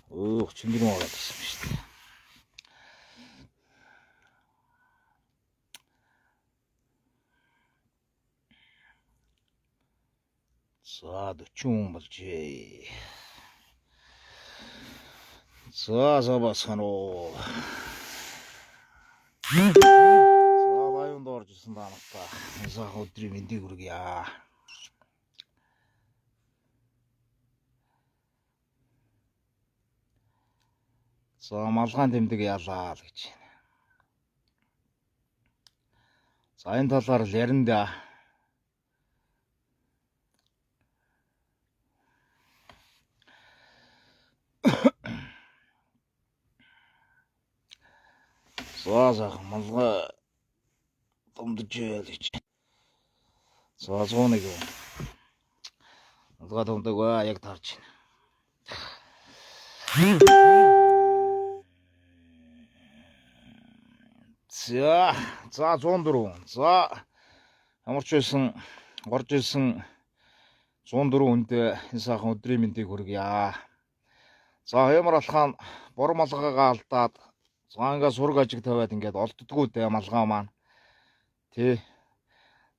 Зөв чингэрэн ороод ирсэн шүү дээ. За 40 хүн болжээ. За басхан уу. За баянд орж ирсэн таамагтаа. Сайхан өдрийн мэндийг хүргье. За малгаан тэмдэг яалаа л гэж байна. За энэ талаар л ярина да. За малгай томдожээ л гэж. За 101. Малгай томдог ба яг таарч байна. За 104. За ямар ч байсан орж ирсэн 104 хүндээ энэ сайхан өдрийн мэндийг хүргье. За ямар алхаан бор малгайгаа алдаад за ингээ сураг ажиг тавиад ингээд олддггүй дээ малгай маань. Тий.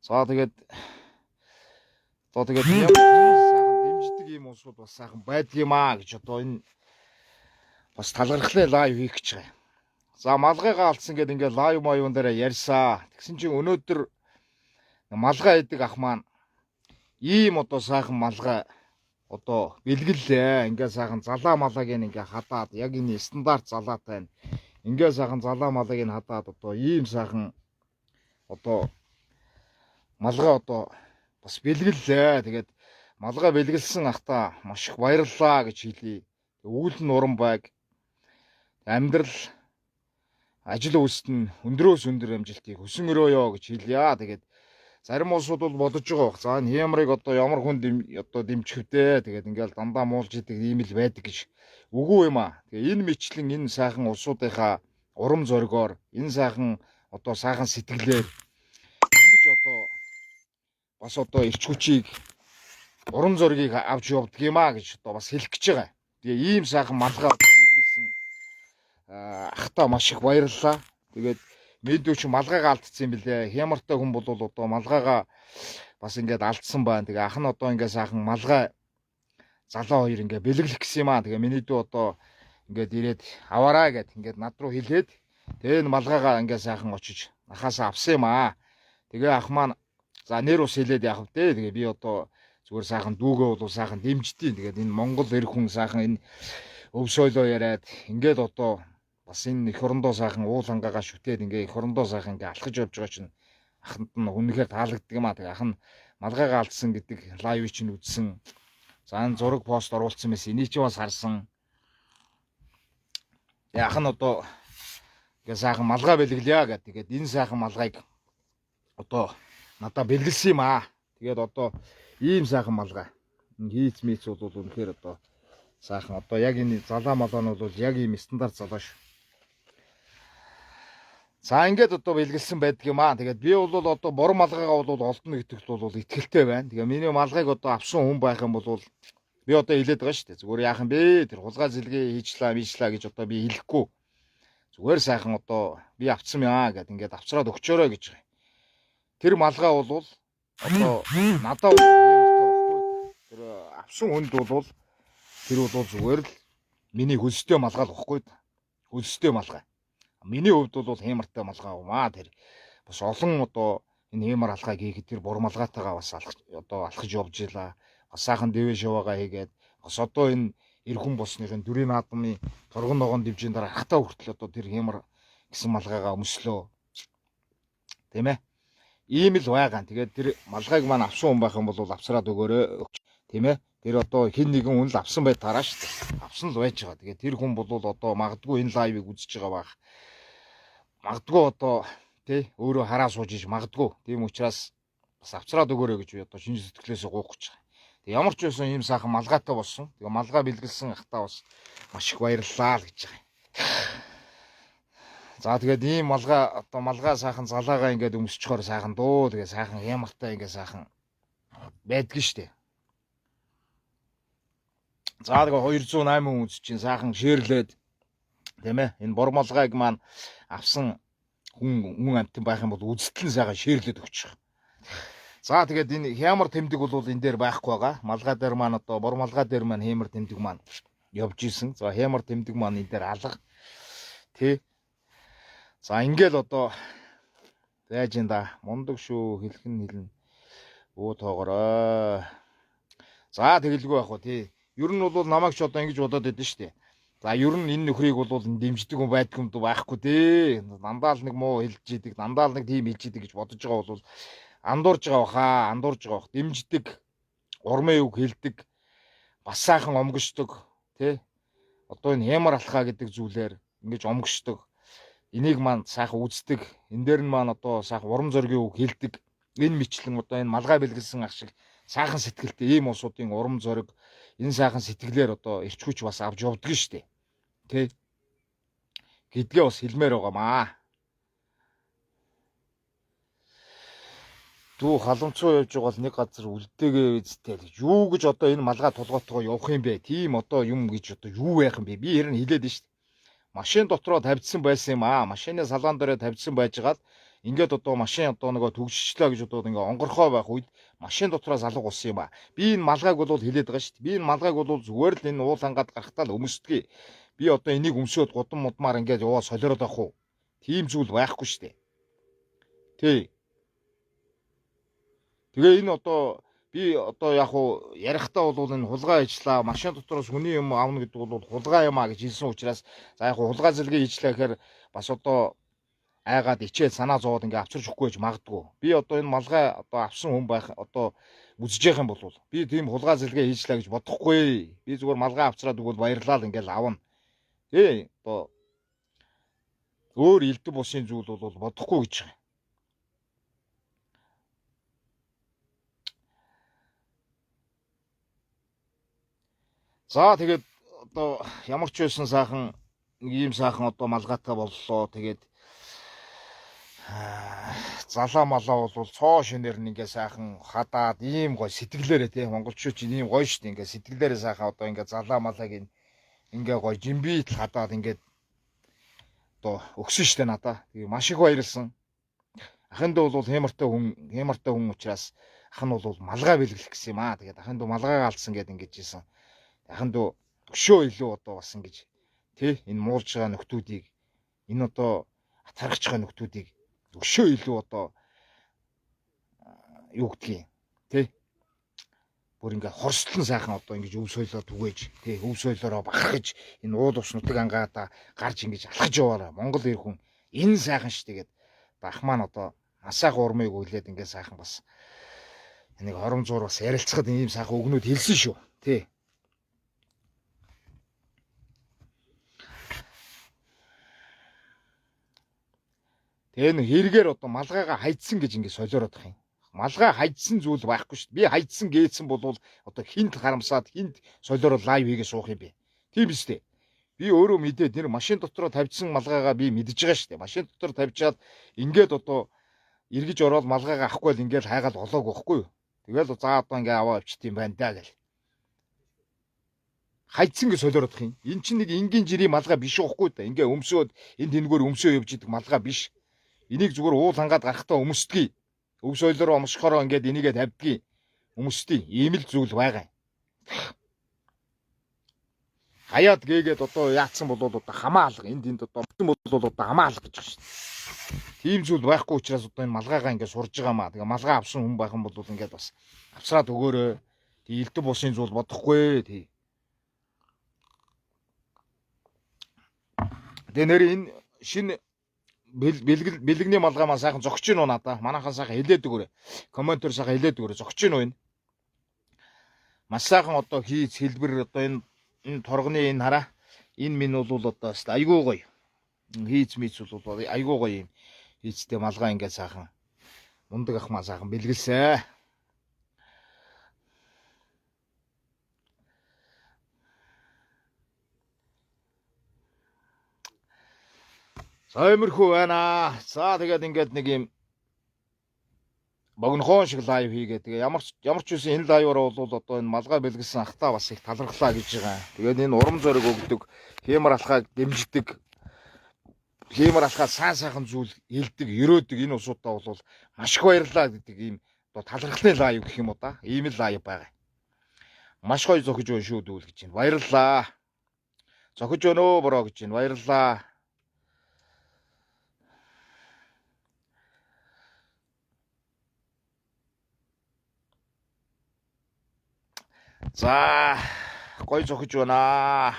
За тэгээд ямар сайхан дэмждэг юм уусууд бас сайхан байдгиймаа гэж одоо энэ бас талархлаа лайв хийх гэж байгаа. За малгайгаа алдсан гэдэг ингээд лайв маяун дээр ярьсаа. Тэгсэн чинь өнөөдөр малгай идэг ах маань ийм одоо сайхан малгай одоо бэлгэллээ. Ингээ сайхан залаа малайг ингээ хадаад яг энэ стандарт залаатай байна. Ингээ сайхан залаа малайг нь хадаад одоо ийм сайхан одоо малгай одоо бас бэлгэллээ. Тэгээд малгай бэлгэлсэн ахта маш их баярлалаа гэж хэлье. Өвөл нь уран байг. Амьдрал ажил үйлсэд нь өндрөөс өндөр амжилтыг хүсэн өрөөё гэж хэлье. Тэгээд зарим улсууд бол бодож байгаа бох. За энэ хямрыг одоо ямар хүн одоо дэмжих вдэ. Тэгээд ингээл дандаа муулж идэг ийм л байдаг гэж. Үгүй юм аа. Тэгээ энэ мэтлэн энэ сайхан улсуудынхаа урам зоригоор энэ сайхан одоо сайхан сэтгэлээр ингэж одоо бас одоо ирч хүчийг урам зоригийг авч явдаг юм аа гэж одоо бас хэлэх гэж байгаа. Тэгээ ийм сайхан малгай одоо бэлгэлсэн ахта маш их баярлалаа. Тэгээд мэдүүч малгайгаа алдсан юм билээ. Хямартай хүн бол одоо малгайгаа бас ингээд алдсан байна. Тэгээ ах нь одоо ингээд сайхан малгай залаа хоёр ингээд бэлгэлэх гэсэн юм аа. Тэгээ миний дүү одоо ингээд ирээд аваарай гэд ингээд над руу хэлээд тэгээ энэ малгайгаа ингээд сайхан очиж ахаасаа авсан юм аа. Тэгээ ах маань за нэр ус хэлээд явах вэ. Тэгээ би одоо зүгээр сайхан дүүгээ бол сайхан дэмждیں۔ Тэгээд энэ Монгол эр хүн сайхан энэ өв соёлоо яриад ингээд одоо бас энэ эх орондоо сайхан уул хангаагаа шүтээд ингээ эх орондоо сайхан ингээ алхаж явж байгаа чинь аханд нь үнэхээр таалагддаг юм аа. Тэгээ ах нь малгайгаа алдсан гэдэг лайвыг чинь үзсэн. За энэ зураг пост оруулсан мэс энийг ч бас харсан. Тэгээ ах нь одоо ингээ сайхан малгай бэлгэлье гэдэг. Тэгээд энэ сайхан малгайг одоо надаа бэлгэлсэн юм аа. Тэгээд одоо ийм сайхан малгай. Хийц мийц бол үнэхээр одоо сайхан одоо яг энэ залаа малгай нь бол яг ийм стандарт залаа шүү. За ингээд одоо бэлгэлсэн байдаг юм аа. Тэгээд би бол одоо бор малгайгаа бол олдно гэдэгт бол итгэлтэй байна. Тэгээ миний малгайг одоо авсан хүн байх юм бол би одоо хэлээд байгаа шүү дээ. Зүгээр яах юм бэ? Тэр хулгай зэлгээ хийчлээ гэж одоо би хэлэхгүй. Зүгээр сайхан одоо би авцсан юм аа гэд ингээд авчраад өгчөөрэй гэж байгаа. Тэр малгай бол одоо надад юм баггүй. Тэр авсан хүнд бол тэр бол зүгээр л миний хөлстэй малгай л баггүй. Хөлстэй малгай. Миний хувьд бол хямартай малгай юмаа. Тэр бас олон одоо энэ хямар алхайг хийхэд тэр бор малгайтайгаа бас одоо алхаж явж илаа. Бас сайхан дэвэ шаваагаа хийгээд бас одоо энэ эр хүн болсныхын дүрийн наадмын торгон ногоон дэмжийн дараа хатаа хүртэл одоо тэр хямар гэсэн малгайгаа өмслөө. Тийм ээ. Ийм л байгаа. Тэгээд тэр малгайг маань авсан хүн байх юм бол авсраад өгөөрэй. Тийм ээ. Тэр одоо хэн нэгэн хүн л авсан бай тараа шүү дээ. Авсан л байж байгаа. Тэгээд тэр хүн бол одоо магадгүй энэ лайвыг үзэж байгаа байх. Магадгүй одоо тий өөрөө хараа сууж иж магадгүй. Тийм учраас бас авчраад өгөөрэй гэж би одоо шинж сэтгэлээсээ гуйх гэж байгаа. Тэг ямар ч байсан ийм сайхан малгайтай болсон. Тэгээ малгай бэлгэлсэн ахтаа бас маш их баярлалаа л гэж байгаа. За тэгээд ийм малгай сайхан залаагаа ингээд өмсчхоор сайхан дөө. Тэгээ сайхан хямартай ингээд сайхан байдгийн штэ. За тэгээ 208 хүн үзчихин сайхан шеэрлээд тийм ээ. Энэ бормолгайг маань авсан хүн амтан байх юм бол үзэлтэн сайхан шеэрлээд өгчих. За тэгээд энэ хямар тэмдэг бол энэ дээр байхгүй байгаа. Малгай дээр маань одоо бормолгай дээр маань хямар тэмдэг маань явж исэн. За хямар тэмдэг маань энэ дээр алга. Тэ. За ингээл одоо байж энэ мундаг шүү хэлнэ. Өө тоогороо. За тэгэлгүй байх уу тий. Ер нь бол намайг ч одоо ингэж бодоод байдсан шүү дээ. За ер нь энэ нөхрийг бол дэмждэг хүн байдгүй юм байхгүй дээ. Дандаа л нэг муу хэлж идэг, дандаа л нэг тийм хэлж идэг гэж бодож байгаа бол андуурж байгаа бах. Дэмждэг, урмын үг хэлдэг, бас сайхан омгшдог, тий. Одоо энэ хямар алхаа гэдэг зүйлээр ингэж омгшдог. Энийг маань сайхан үздэг. Энэ дээр нь маань одоо сайхан урам зоригийн үг хэлдэг. Энэ мэтлэн одоо энэ малгай бэлгэлсэн ах шиг сайхан сэтгэлтэй ийм улсуудын урам зориг энэ сайхан сэтгэлээр одоо ирч хүч бас авч явдаг шүү дээ. Тэ. Гэдгээ бас хэлмээр байгаамаа. Дүү халамцуу явж байгаа л нэг газар үлдээгээ үсттэй. Юу гэж одоо энэ малгай тулгаатгаа явах юм бэ? Тийм одоо юм гэж одоо юу байх юм бэ? Би хэрэг хэлээд нь шүү дээ. Машин дотроо тавьдсан байсан юм аа. Машины салаан дээрээ тавьдсан байжгаад ингээд одоо машин одоо нөгөө төгсчлээ гэж одоо ингээ онгорхоо байх үед машин дотроос алга болсон юм аа. Би энэ малгайг бол хэлээд байгаа шүү дээ. Би энэ малгайг бол зүгээр л энэ уул ангаад гарахтаа л өмсдгий. Би одоо энийг өмсөөд гудам мудмаар ингээд яваа солиороод авах уу? Тийм зүйл байхгүй шүү дээ. Тий. Тэгээ энэ одоо би одоо яг уу ярихтаа бол энэ хулгай ажиллаа, машин дотроос хүний юм аавна гэдэг бол хулгай юм а гэж хэлсэн учраас за яг хулгай зэрэгээ хийчлээ гэхээр бас одоо айгаад ичээл санаа зовоод ингээ авчирч өгөхгүй гэж магадгүй. Би одоо энэ малгай одоо авсан хүн байх одоо үзэж явах юм бол би тийм хулгай зэрэгээ хийчлээ гэж бодохгүй. Би зүгээр малгай авчраад өгвөл баярлал ингээл авна. Тий одоо өөр элдв бусын зүйл бол бодохгүй гэж байгаа. За тэгээд одоо ямар ч байсан сайхан нэг ийм сайхан одоо малгайтай боллоо. Тэгээд залаа малаа бол цоо шинээр нь ингээ сайхан хадаад ийм гой сэтгэлээрээ тий монголчууд чинь ийм гоё шүү дээ. Ингээ сэтгэлээрээ сайхан одоо ингээ залаа малааг ингээ гоё жимбит хадаад ингээ одоо өгсөн шүү дээ надаа. Тэгээ маш их баярлсан. Ахын дүү бол хэмартай хүн учраас ах нь бол малгай бэлгэлэх гэсэн юм аа. Тэгээд ахын дүү малгайгаа алдсан гэдээ ингэж ийсэн. Ахын дүү өшөө илүү одоо бас ингэж тий энэ муулж байгаа нөхдүүдийг энэ одоо атархаж байгаа нөхдүүдийг өшөө илүү одоо юу гэдгийг тий бүр ингээ хорстлон сайхан одоо ингэж өв соёлоо түгээж тий өв соёлоороо бахархаж энэ уул ус нутаг ангаадаа гарч ингэж алхаж яваараа Монгол ир хүн энэ сайхан ш тэгээд ах маань одоо асаах урмыг үлээд ингээ сайхан бас нэг хором зур бас ярилцахад ийм сайхан өгнүүд хэлсэн шүү тий. Тэгээ нэг хэрэгээр одоо малгайгаа хайдсан гэж ингэ солиороод ах юм. Малгай хайдсан зүйл байхгүй шүү дээ. Би хайдсан гээсэн бол одоо хинт харамсаад хинт солиороо лайв хийгээ суух юм бэ. Тийм биз дээ. Би өөрөө мэдээд нэр машин дотроо тавьсан малгайгаа би мэдж байгаа шүү дээ. Машин дотор тавьчаад ингээд одоо эргэж ороод малгайгаа авахгүй л ингээд хайгаал олоог байхгүй юу. Тэгэл за одоо ингээ аваа авчт юм байна даа гэл. Хайдсан гэж солиороод ах юм. Эн чинь нэг энгийн жирийн малгай биш уухгүй да. Ингээ өмсөөд энэ тэнгөр өмсөө явж идэг малгай биш. Энийг зүгээр уул хангаад гарахтаа өмсдгий. Өв соёлоор омсохороо ингээд энийгээ тавьдгий. Өмсдгий. Ийм л зүйл байгаа юм. Хаяад гээгээд одоо яатсан бол одоо хамаалга энд одоо бол одоо хамаалга гэж байна шүү дээ. Тийм зүйл байхгүй учраас одоо энэ малгайгаа ингээд сурж байгаа маа. Тэгээ малгай авсан хүн байх юм бол ингээд бас авсраад өгөөрэй. Тий элдв бусын зүйл бодохгүй тий. Тэгээ нэр энэ шинэ бэлгэний малгай маань сайхан зогч гин уу надаа. Манайхан сайхан хэлээд өгөөрэй. Комментээр сайхан хэлээд өгөөрэй. Зогч гин уу энэ? Маш сайхан одоо хийц хэлбэр одоо энэ торгоны энэ хараа. Энэ минь бол одоо айгүй гоё. Хийц мийц бол айгүй гоё юм. Хийцтэй малгай ингээд сайхан. Мундаг ах маань сайхан бэлгэлсэн. За иймэрхүү байна. За тэгээд ингээд нэг юм богинохон шиг лайв хийгээ. Тэгээ ямар ч үсэн энэ лайваар бол одоо энэ малгай бэлгэлсэн ахтаа бас их талархлаа гэж байгаа. Тэгээд энэ урам зориг өгдөг, хэмэр алхааг дэмждэг, хэмэр алхаа сайхан зүйл хэлдэг, өрөөдөг энэ усуудаа бол маш их баярлалаа гэдэг ийм одоо талархлын лайв гэх юм уу да. Ийм л лайв байгаа. Маш гоё зохиж байна шүү дүүл гэж байна. Баярлалаа. Зохиж өнөө бороо гэж байна. Баярлалаа. За гоё зохиж байна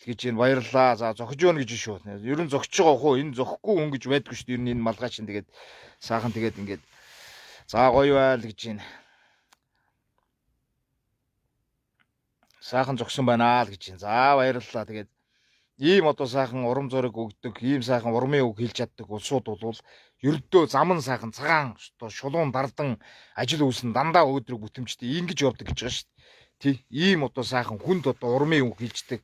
гэж энэ баярлаа. За зохиж байна гэж шүү. Ер нь зохиж байгаа хөө энэ зохихгүй хүн гэж байдгүй шүү. Ер нь энэ малгай чинь тэгээд саахан тэгээд ингээд за гоё байл гэж байна. Саахан зогсон байна л гэж байна. За баярлалаа. Тэгээд ийм одоо сайхан урам зориг өгдөг, ийм сайхан урмын үг хэлж чаддаг улсууд бол ердөө заман сайхан цагаан одоо шулуун дардан ажил үүснэ дандаа өөдрөг бүтэмжтэй ингэж явдаг гэж байгаа шүү. Тий, ийм одоо сайхан хүнд одоо урмын үг хэлждэг,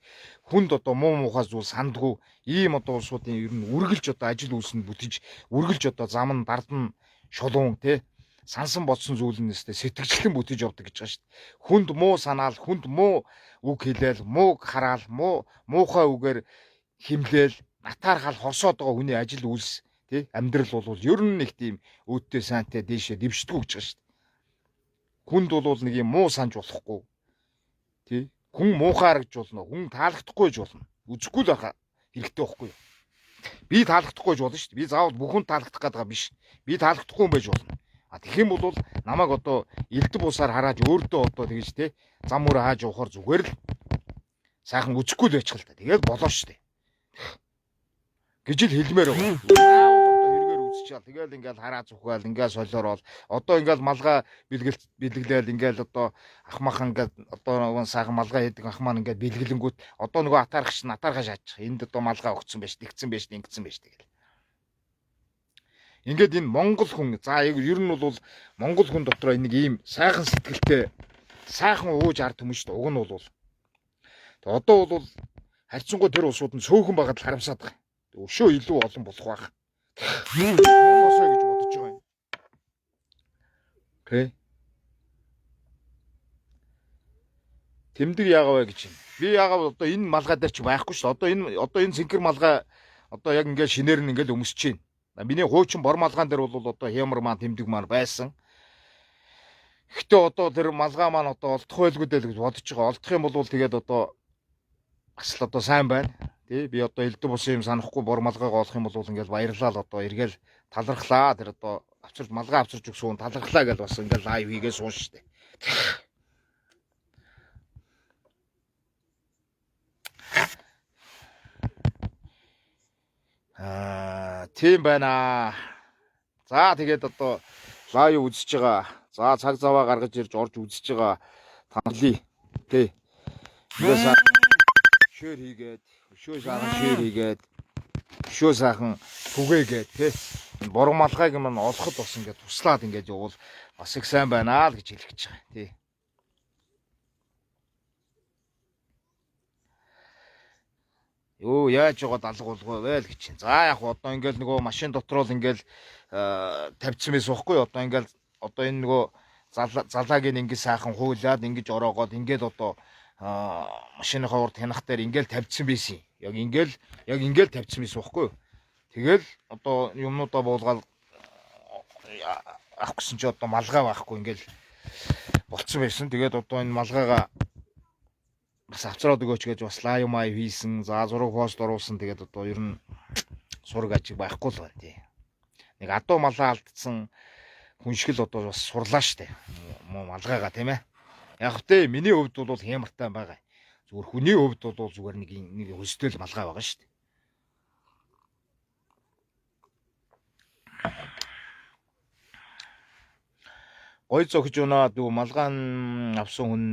хүнд одоо муу муухай зүйл сандгүй, ийм одоо улсуудын ер нь үргэлж одоо ажил үүснэ бүтэж, үргэлж одоо заман дардан шулуун тий сансан бодсон зүйл нь өстэй сэтгэжлэн бүтэж явдаг гэж байгаа шүү. Хүнд муу санаал, хүнд муу үг хэлээл, мууг хараал, муухай үгээр химлээл, натаархал хорсоод байгаа хүний ажил үйлс тий амьдрал бол ер нь нэг тийм өөдтэй сайнтай дээшээ дэвшдэггүй гэж байгаа шүү. Хүнд бол нэг юм муу санаж болохгүй. Тий хүн муухай харагдж болно, хүн таалагдахгүй гэж болно. Үзэхгүй л байхаа хэрэгтэй байхгүй юу? Би таалагдахгүй гэж болно шүү. Би заавал бүхэн таалагдах гэдэг биш. Би таалагдахгүй юм байж болно. А тэгэх юм бол намайг одоо элдв бусаар хараад өөртөө одоо тэгэж те зам мөр хааж явахаар зүгээр л сайхан үзэхгүй л байчих л та. Тэгээд болоо штэ. Гэж л хэлмээр байгаа. Одоо хэрэгээр үзчихэл тэгэл ингээл хараа зүхгээл ингээл солиорол одоо ингээл малгай бэлгэлээл ингээл одоо ахмах ингээд одоо нөгөө сайхан малгай хийдэг ах маань ингээд бэлгэлэнгүүт одоо нөгөө атаархч натаархаа шаачих. Энд одоо малгай өгцөн байж, тэгцэн байж, ингэцэн байж тэгэл. Ингээд энэ монгол хүн за ер нь бол монгол хүн дотор нэг ийм сайхан сэтгэлтэй сайхан ууж ард хүмүүс шүү дээ. Уг нь бол одоо бол харьцангуй тэр улсууд нь сөөхөн байгаад л харамсаад байгаа. Өшөө илүү олон болох байх. Болоосоо гэж бодож байгаа юм. Тэ. Тэмдэг яагаа вэ гэж юм. Би яагаа одоо энэ малгай дээр ч байхгүй шүү дээ. Одоо энэ цэнхэр малгай одоо яг ингээд шинээр нь ингээд өмсөж чинь. Миний хуучин бор малгаан дээр бол одоо хямар маань тэмдэг маань байсан. Гэхдээ одоо тэр малгай маань одоо олдох байлгүй дээ гэж бодож байгаа. Олдох юм бол тэгээд одоо бас л одоо сайн байна. Тий би одоо элдв бусын юм санахгүй бор малгайгаа олох юм бол ингээл баярлал одоо эргээл талархлаа. Тэр одоо малгай авчирч өгсөн талархлаа гэж бас ингээл лайв хийгээ суун штэ. Тийм байна. За тэгээд одоо лайв үзэж байгаа. За цаг заваа гаргаж ирж орж үзэж байгаа танилий. Тэ. Ясаа шеэр хийгээд, өшөө сайхан шеэр хийгээд, өшөө сайхан түгээгээд тэ. Борон малгайг маань олоход бас ингээд туслаад ингээд явуул бас их сайн байна л гэж хэлэх гэж байгаа. Тий. Юу яаж жоо далга болгоо вэ л гэж. За яг одоо ингээл нөгөө машин дотор л ингээл тавьчихсан байсан байхгүй юу? Одоо ингээл одоо энэ нөгөө залаагийн ингээд сайхан хуйлаад ингэж ороогоод ингээд одоо машиныхаа урд хянах дээр ингээл тавьчихсан байсан. Яг ингээл тавьчихсан байсан байхгүй юу? Тэгэл одоо юмнуудаа буулгаад авах гэсэн чи одоо малгай байхгүй ингээл болцсон байсан. Тэгээд одоо энэ малгайгаа бас авчраад өгөөч гэж бас лайв май хийсэн. За зураг пост оруулсан. Тэгээд одоо ер нь сураг ажиг байхгүй л байна тий. Нэг адуу малаа алдсан хүн шиг л одоо бас сурлаа штэ. Малгайгаа тийм ээ. Яг тэ миний хувьд бол хямартай байгаа. Зүгээр хүний хувьд бол зүгээр нэг хөстэй л малгай байгаа штэ. Гой зогж өнөө дүү малгаан авсан хүн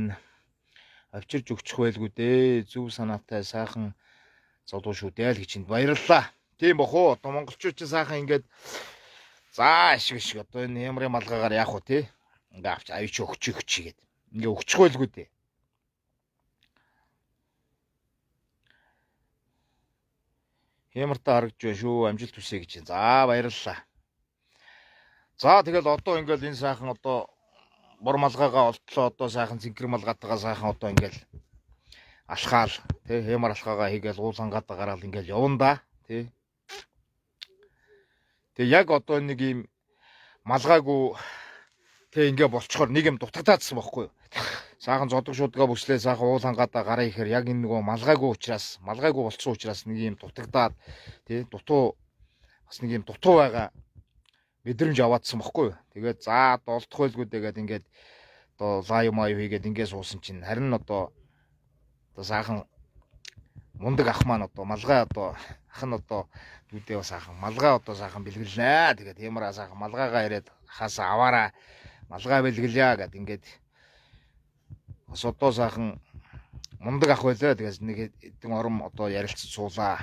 авчирж өгчих байлгүй дээ. Зөв санаатай сайхан залуу шүү дээ л гэж энд баярлалаа. Тийм бох уу? Одоо монголчууд ч сайхан ингээд за ашиг одоо энэ ямрын малгайгаар яах вэ те? Ингээ авч авч өгч гээд. Ингээ өгчих байлгүй дээ. Хямартай харагдж байна шүү. Амжилт хүсье гэж. За баярлалаа. За тэгэл одоо ингээл энэ сайхан одоо бор малгайгаа олтлоо одоо сайхан зинхэр малгаатайгаа сайхан одоо ингээл алхаал тий хэмар алхаагаа хийгээл уул хангаатаа гараал ингээл явна да тий. Тэгээ яг одоо нэг юм малгайгүй тий ингээ болчхоор нэг юм дутагдаадсан байхгүй юу. Сайхан зодог шуудгаа бүслээ сайхан уул хангаатаа гараа ихээр яг энэ нөгөө малгайгүй болцсон учраас нэг юм дутагдаад тий дутуу бас нэг юм дутуу байгаа мэдрэмж аваадсан бохгүй юу. Тэгээд за одоо олдох байлгүй тэгээд ингээд одоо лайв маяг хийгээд ингээд суусан чинь харин одоо сайхан мундаг ах маань одоо малгай одоо ах нь одоо дүүдээ сайхан малгай одоо сайхан бэлгэлнэ. Тэгээд тиймэрээ сайхан малгайгаа ирээд хасаа аваараа малгай бэлгэлье гэд ингээд бас одоо сайхан мундаг ах байлаа. Тэгээд нэг хэдэн ором одоо ярилцсан суулаа.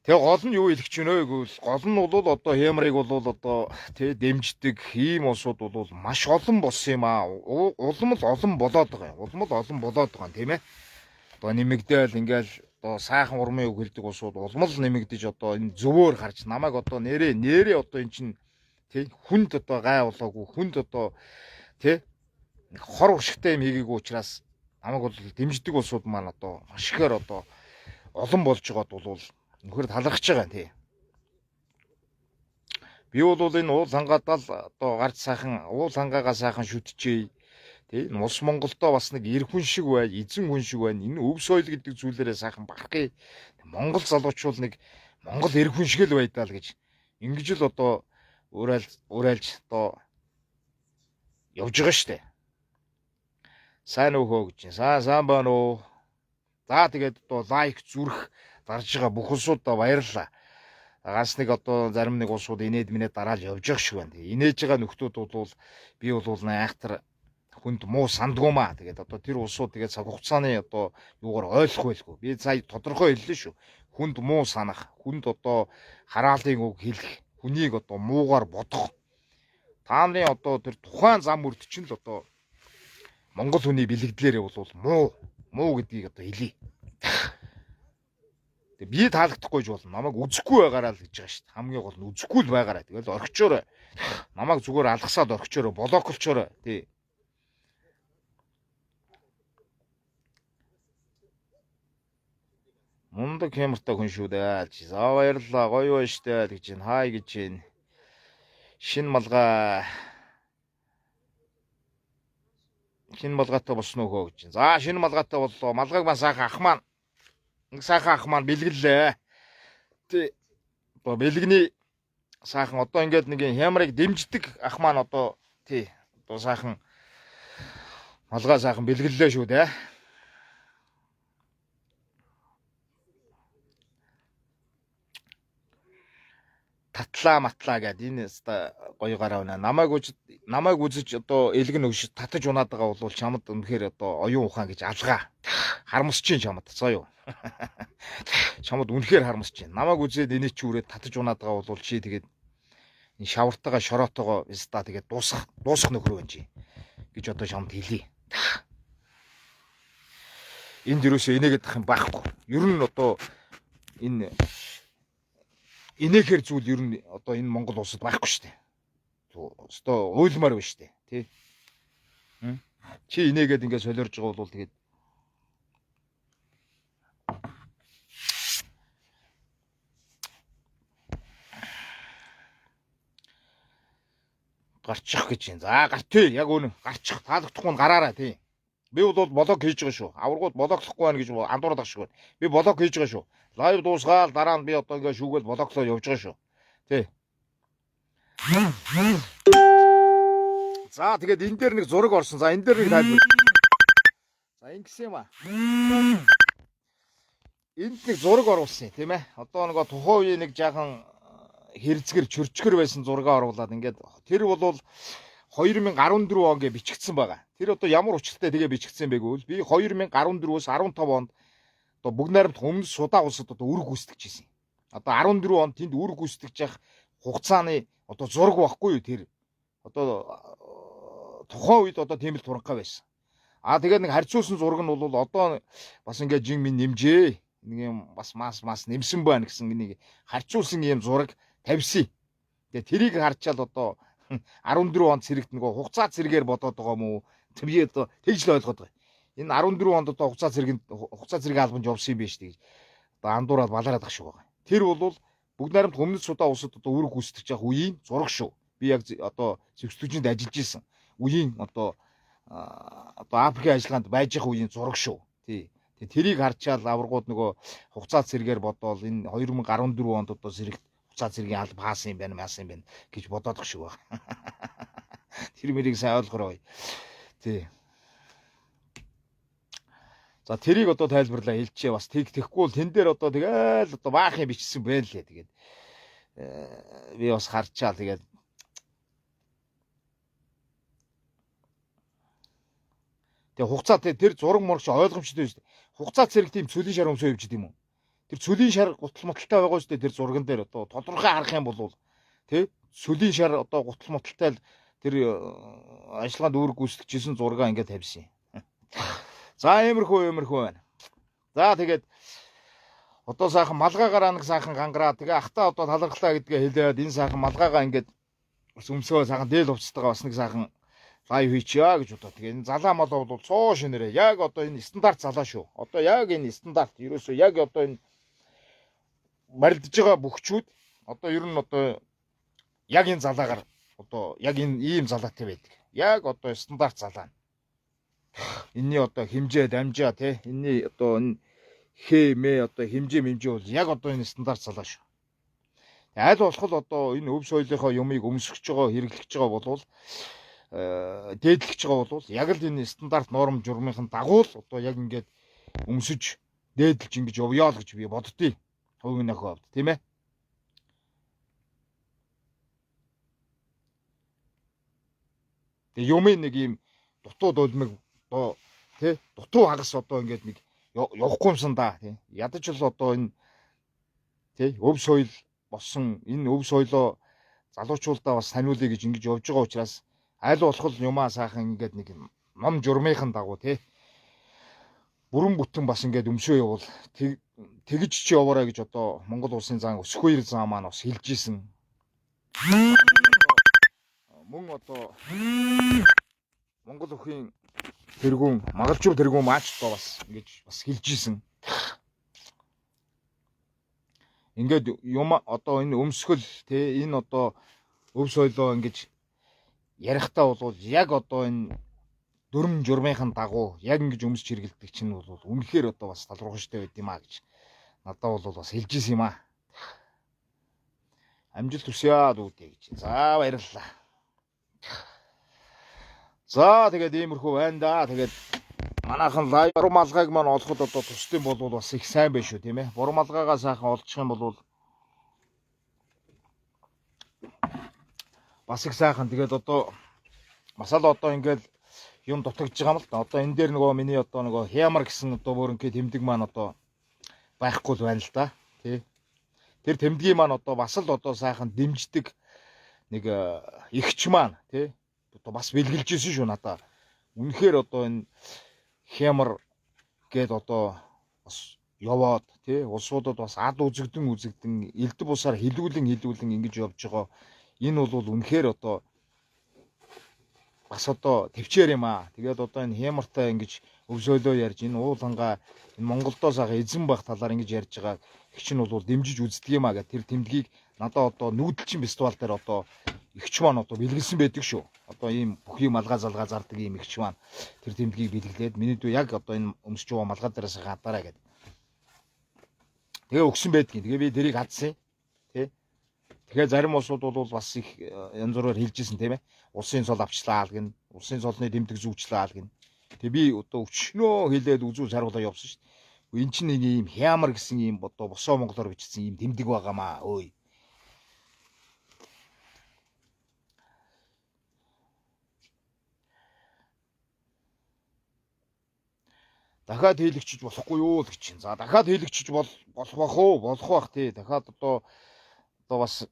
Тэгээ гол нь юу хэлэх гэж байна вэ гэвэл гол нь бол одоо хямрыг бол одоо тий дэмждэг ийм улсууд бол маш олон болсон юм аа. Улам л олон болоод байгаа юм. Тийм ээ. Одоо нэмэгдээл ингээл одоо сайхан урмын үг хэлдэг улсууд улам л нэмэгдэж одоо энэ зөвөөр харж намайг одоо нэрээ одоо эн чин тий хүнд одоо гай болоогүй хүнд одоо тий хор уршигтай юм хийгээгүй учраас намайг бол дэмждэг улсууд маань одоо маш ихээр одоо олон болж байгаад бол нөхөр талархаж байгаа тий. Би бол энэ уул хангаадаа л одоо гарч сайхан уул хангаагаа сайхан шүтчихье. Тий. Улс Монголдоо бас нэг эр хүн шиг бай, эзэн хүн шиг байна. Энэ өв соёл гэдэг зүйлээрээ сайхан бахархыг Монгол залуучууд нэг Монгол эр хүн шиг л байдаа л гэж ингэж л одоо уурайлж одоо явж байгаа штэ. Сайн өөхөө гэж. Сайн байна уу? За тэгээд одоо лайк зүрх дарж байгаа бүх улсуудаа баярлалаа. Ганц нэг одоо зарим нэг улсууд инээд минээ дараал явж байгаа шиг байна. Инээж байгаа нөхдүүд бол би бол айхтар хүнд муу сандгуумаа. Тэгээд одоо тэр улсууд тэгээд цаг хугацааны одоо юугаар ойлгох байлгүй. Би сая тодорхой хэллээ шүү. Хүнд муу санах, хүнд одоо хараалын үг хэлэх, хүнийг одоо муугаар бодох. Тааны одоо тэр тухайн зам үрд чинь л одоо Монгол хүний бэлэгдлэрээ бол муу гэдгийг одоо хэлье. Би таалагдахгүй ч болно. Намайг үзэхгүй байгаараа л гэж байгаа шүү дээ. Хамгийн гол нь үзэхгүй л байгаараа. Тэгэл орхичоорой. Намайг зүгээр алгасаад орхичоорой, блоклчоорой. Тий. Мундаг хямртай хүн шүү дээ. За баярлалаа. Гоё байна штэ гэж чинь хай гэж чинь. Шин малгайтай болсон нөхөө гэж чинь. За шинэ малгайтай боллоо. Малгайг маань сайхан ах маань. Нэг сайхан ах маань бэлгэллээ. Тэ одоо бэлгэний сайхан одоо ингээд нэг хямрыг дэмждэг ах маань одоо тий одоо сайхан малгай сайхан бэлгэллээ шүү дээ. Татлаа гэд энэ гоё гараа байна. Намайг үзэж одоо элгэн өгш татаж унаад байгаа бол чамд үнэхээр одоо оюун ухаан гэж алгаа. Харамсаж чинь чамд цаа юу. Чамд үнэхээр харамсаж чинь. Намайг үзээд энэ чи үрээд татаж унаад байгаа бол чи тэгээд энэ шавартайгаа шороотойгоо ста тэгээд дуусах нөхөр байна чи гэж одоо чамд хэлье. Энд юусоо инээгээд тах юм байхгүй. Ер нь одоо энэ инээхэр зүйл ер нь одоо энэ Монгол улсад байхгүй шүү дээ. Өстой уйлмаар байна шүү дээ. Тий. Чи инээгээд ингээд солиорж байгаа бол тэгээд гарчих гэж юм. За гарт яг үнэн гарчих таалагдахгүй нь гараараа тий. Би бол блог хийж байгаа шүү. Аваргууд блоглохгүй байна гэж андуурдаг шиг байна. Би блог хийж байгаа шүү. Лайв дуусгаал дараа нь би одоо ингээ шүүгээл блоглоо явж байгаа шүү. Тий. За тэгээд энэ дээр нэг зураг орсон. За энэ дээр нэг тайлбар. За ингэсэн юм аа. Энд нэг зураг оруулсан тийм ээ. Одоо нөгөө тухайн үеийн нэг жаахан хэрцгэр чөрчгөр байсан зургаа оруулаад ингээд тэр бол 2014 он гэ бичигдсэн байгаа. Тэр одоо ямар учиртай тэгээ бичигдсэн байг вэ? Би 2014-өөс 15 онд одоо бүгд найрамд өмнө судаа улсад одоо үр гүйцэтгэж ирсэн. Одоо 14 онд тэнд үр гүйцэтгэж явах хугацааны одоо зураг байхгүй юу тэр? Одоо тухайн үед одоо тийм л туранхай байсан. Аа тэгээд нэг харьцуулсан зураг нь бол одоо бас ингээд жин минь нэмжээ. Нэг юм бас мас нэмсэн байна гэсэн энийг харьцуулсан юм зураг тавьсан. Тэгээ тэрийг харчаал одоо 14 онд цэрэгт нөгөө хугацаа цэрэгээр бодоод байгаа юм уу? Би одоо тэгж л ойлгоод байгаа. Энэ 14 онд одоо хугацаа цэрэг албанд явсан юм биш тэгж. Одоо андуураад балаараад ах шүү байгаа. Тэр бол бүгд найрамд өмнөд Судан улсад одоо үүрэг гүйцэтгэж явах үеийн зураг шүү. Би яг одоо зэвсгчэнд ажиллаж исэн үеийн одоо Африкийн ажиллагаанд байж байгаа үеийн зураг шүү. Тий. Тэрийг харчаал аваргууд нөгөө хугацаа цэрэгээр бодоол энэ 2014 онд одоо зэрэгт хугацаа цэрэгийн алба хаасан юм байна гэж бодоод ах шүү байгаа. Тэр мэрийг сайн ойлгороо. Тий. За тэрийг одоо тайлбарлаа хэлчихээ бас тэгэхгүй бол тэн дээр одоо тэгэл одоо баах юм бичсэн байл лээ. Тэгээд би бас харчаал тэгээд хугацаа тэр зураг мурагч ойлгомжтой шүү дээ. Хугацаа цэрэг тийм цөлийн шар өмсөө явж идэм үү? Тэр цөлийн шар гутал моталтай байгаа шүү дээ. Тэр зурган дээр одоо тодорхой харах юм бол тий цөлийн шар одоо гутал моталтай л тэр ажиллагаанд үүрэг гүйцэтгэжсэн зургаа ингээд тавьсан. За иймэрхүү байна. За тэгээд одоо сайхан малгаагаар нэг сайхан гангараа тэгээ ахтаа одоо талархлаа гэдгээ хэлээд энэ сайхан малгаагаа ингээд өмсөө сайхан дээл хувцастайгаа бас нэг сайхан лайв хийчихье гэж бодоо. Тэгээ энэ залаа мал бол цоо шинээрээ яг одоо энэ стандарт залаа шүү. Одоо яг энэ стандарт ерөөсөө яг одоо энэ марилдж байгаа бүхчүүд одоо ер нь одоо яг энэ залаагаар одоо яг энэ ийм залаатай байдаг. Яг одоо стандарт залаа. Энийний одоо хэмжээ дамжаа тий энийний одоо энэ хэмээ одоо хэмжээ бол яг одоо энэ стандарт залаа шүү. Аль болох л одоо энэ өв соёлынхоо юмыг өмсгөж байгаа хэрэглэж байгаа болвол дээдлэгч байгаа бол яг л энэ стандарт норм журмынхын дагуу л одоо яг ингээд өмсөж дээдлж ингэж явъя л гэж би боддتي. Хувийн нөхөд тийм ээ. Тэгээ юмын нэг юм дутуу дулмиг одоо тий дутуу хагас одоо ингээд нэг явахгүй юмсан да тий. Ядаж л одоо энэ тий өв соёл болсон энэ өв соёлоо залуучуулдаа бас таниулъя гэж ингэж явж байгаа учраас аль болох юмаа сайхан ингээд нэг ном журмынхын дагуу тий бүрэн бүтэн бас ингээд өмсөө явуул тэгж чи яваарай гэж одоо Монгол улсын зан өсөхөөр зам маань бас хэлж исэн. Мөн одоо Монгол өхийн тэргүүн магалжуур тэргүүн маач одоо бас ингэж бас хэлж исэн. Ингээд юм одоо энэ өмсгөл тий энэ одоо өв соёлоо ингэж ярихтаа бол яг одоо энэ дүрм журмынхын дагуу яг ингэж өмсч хэрэгэлдэг чинь бол үнэхээр одоо бас талархамжтай байд юм а гэж надад бол бас хэлж исэн юм а. Амжилт хүсье дүүдээ гэж. За баярлалаа. За тэгээд иймэрхүү байна да. Тэгээд манайхан лайв буруу малгайг маань олоход одоо тусдын бол бас их сайн байх шүү тийм ээ. Буруу малгайгаа сайхан олчих юм бол бас их сайхан. Тэгээд одоо масал одоо ингээд юм дутагдж байгаа юм л да. Одоо энэ дээр нөгөө миний одоо нөгөө хямар гэсэн одоо өөрөнхий тэмдэг маань одоо байхгүй л байна л да. Тий. Тэр тэмдгийн маань одоо бас л одоо сайхан дэмждэг нэг ихч маань тий. Одоо бас бэлгэлж ирсэн шүү надаа. Үнэхээр одоо энэ хямар гээд одоо бас яваад тий улсуудад бас ад үзэгдэн элдв бусаар хилүүлэн ингэж явж байгаа. Энэ бол үнэхээр одоо бас одоо төвчээр юм аа. Тэгээд одоо энэ хямартай ингэж өвсөөлөө ярьж энэ уулангаа энэ Монголдоо сайхан эзэн байх талаар ингэж ярьж байгаа ихч нь бол дэмжиж үздэг юм аа гэх тэр тэмдгийг надад одоо нүүдэлчин фестивал дээр одоо ихч маань одоо бэлгэлсэн байдаг шүү. Одоо ийм бүхий малгай залгаа зардаг ийм ихч маань тэр тэмдгийг бэлгэлээд миний дүү яг одоо энэ өмсч байгаа малгай дээрээс гадаараа гэдэг. Тэгээ өгсөн байдгийн. Тэгээ би тэрийг хадсан. Тэ. Тэгэхээр зарим улсууд бол бас их янз бүрээр хэлжсэн тийм ээ. Улсын цол авчлаа гэн. Улсын цолны дэмдэг зүүчлээ гэн. Тэгээ би одоо өчнөө хэлээд үзүүл саруулаа явсан шүү дээ. Энд чинь нэг ийм хямар гэсэн ийм одоо босоо монголоор бичсэн ийм тэмдэг байгаамаа өөй. Дахиад хийлэгчиж болохгүй юу л гэж чинь. За дахиад хийлэгчиж болох бах уу? Болох бах тий. Дахиад одоо бас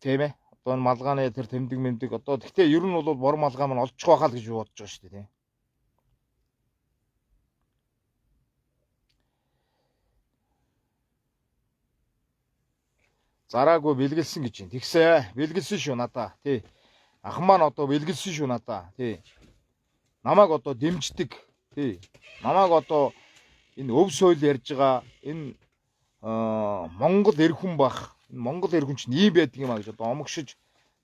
тийм ээ. Одоо энэ малгааны тэр тэмдэг мэмдэг одоо гэхдээ ер нь бол бор малгай маань олчих байхаа л гэж бодож байгаа шүү дээ тий. зараагүй бэлгэлсэн гэж байна. Тэгсээ бэлгэлсэн шүү надаа. Тий. Ах маань одоо бэлгэлсэн шүү надаа. Тий. Намайг одоо дэмждэг. Тий. Намайг одоо энэ өв соёл ярьж байгаа энэ Монгол эр хүн бах. Монгол эр хүн чинь ийм байдаг юм а гэж одоо омгшиж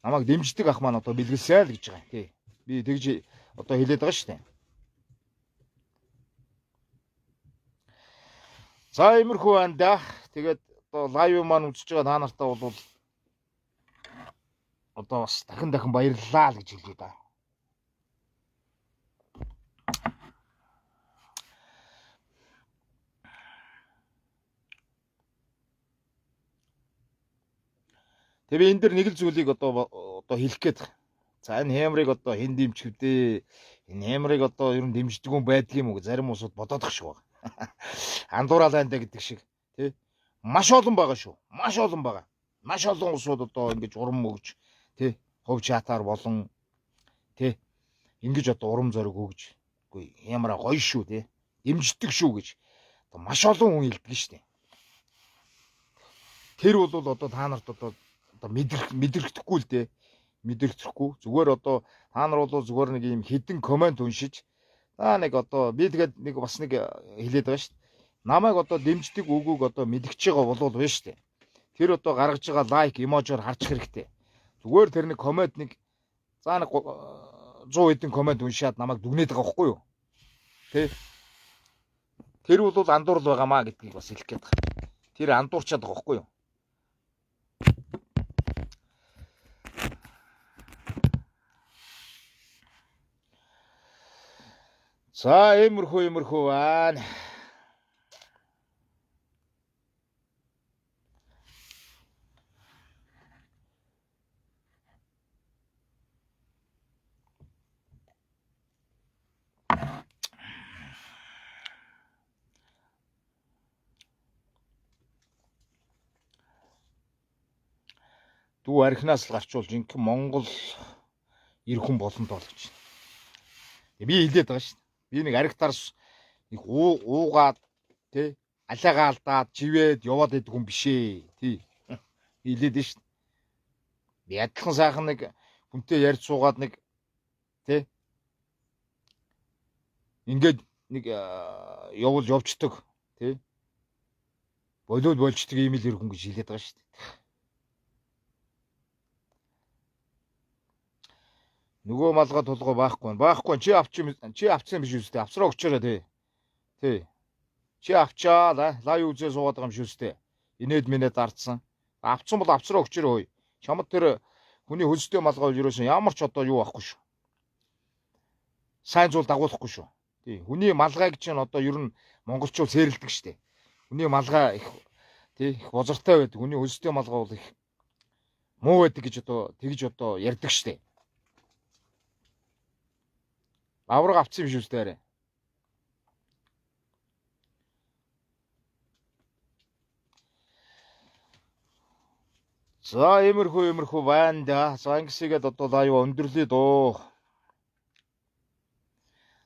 намайг дэмждэг ах маань одоо бэлгэлсэн л гэж байгаа. Тий. Би тэгж одоо хэлээд байгаа шүү дээ. За иймэрхүү байна да. Тэгээд одоо лайв маань үзэж байгаа та нартаа бол одоо бас дахин баярлалаа л гэж хэлье да. Тэгээ би энэ дэр нэг л зүйлийг одоо хэлэх гээд. За энэ хэмрийг одоо хэн дэмжихвдээ? Энэ хэмрийг одоо ер нь дэмждэг хүн байдаг юм уу гэж зарим усуд бодоод их шүү. Андуурал андаа гэдэг шиг тий. Маш олон байгаа шүү. Маш олон байгаа. Маш олон усуд одоо ингэж урам өгж тий. Хов чатаар болон тий. Ингэж одоо урам зориг өгж. Үгүй ямараа гоё шүү тий. Дэмждэг шүү гэж. Одоо маш олон хүн хэлдэг шүү дээ. Тэр бол одоо та нарт одоо мэдрэгдэхгүй л дээ. Мэдрэгдэхгүй. Зүгээр одоо та нар бол зүгээр нэг юм хідэн комент уншиж нэг одоо би тэгээд нэг бас нэг хэлээд байгаа шүү дээ. Намайг одоо дэмждэг үгүйг одоо мэдгэж байгаа болов уу шүү дээ. Тэр одоо гаргаж байгаа лайк эможоор харчих хэрэгтэй. Зүгээр тэр нэг комент нэг за нэг 100 хэдэн комент уншаад намайг дүгнээд байгаа байхгүй юу? Тэ? Тэр бол андуурл байгаамаа гэдгийг бас хэлэх гээд байна. Тэр андуурчаад байгаа байхгүй юу? За иймэрхүү байна. Дүү архинаас л гарчвал жинхэнэ Монгол эр хүн болонд бол гэж. Би хэлээд байгаа шүү дээ. Би нэг архитарс их уугаад тий алиагаа алдаад живээд яваад идэх хүн биш ээ. Тий. Хэлээд шүү дээ. Би адилхан сайхан нэг хүнтэй ярьж суугаад нэг тий ингээд нэг явждаг тий болоод болждаг ийм л эр хүн гэж хэлээд байгаа шүү дээ. Нөгөө малгай тулгой байхгүй байна. Байхгүй чи авцсан биш үстэй. Авцраа өгчөөрэй тий. Тий. Чи авчаа лайв үзээ суугаад байгаа юм шүү үстэй. Инээд минээд дардсан. Авцсан бол авцраа өгчөөрэй. Чамд тэр хүний хөлстэй малгай бол ерөөсөн ямар ч одоо юу байхгүй шүү. Сайн зүйл дагуулахгүй шүү. Тий. Хүний малгайг чинь одоо ер нь монголчууд сэрэлдэг штэ. Хүний малгай их тий их бозортой байдаг. Хүний хөлстэй малгай бол их муу байдаг гэж одоо тэгж одоо ярьдаг штэ. Авраг авцсан юм биш үстэй арай. За иймэрхүү байна да. За ингэсгээд одоо лайв өндөрлөе дөө.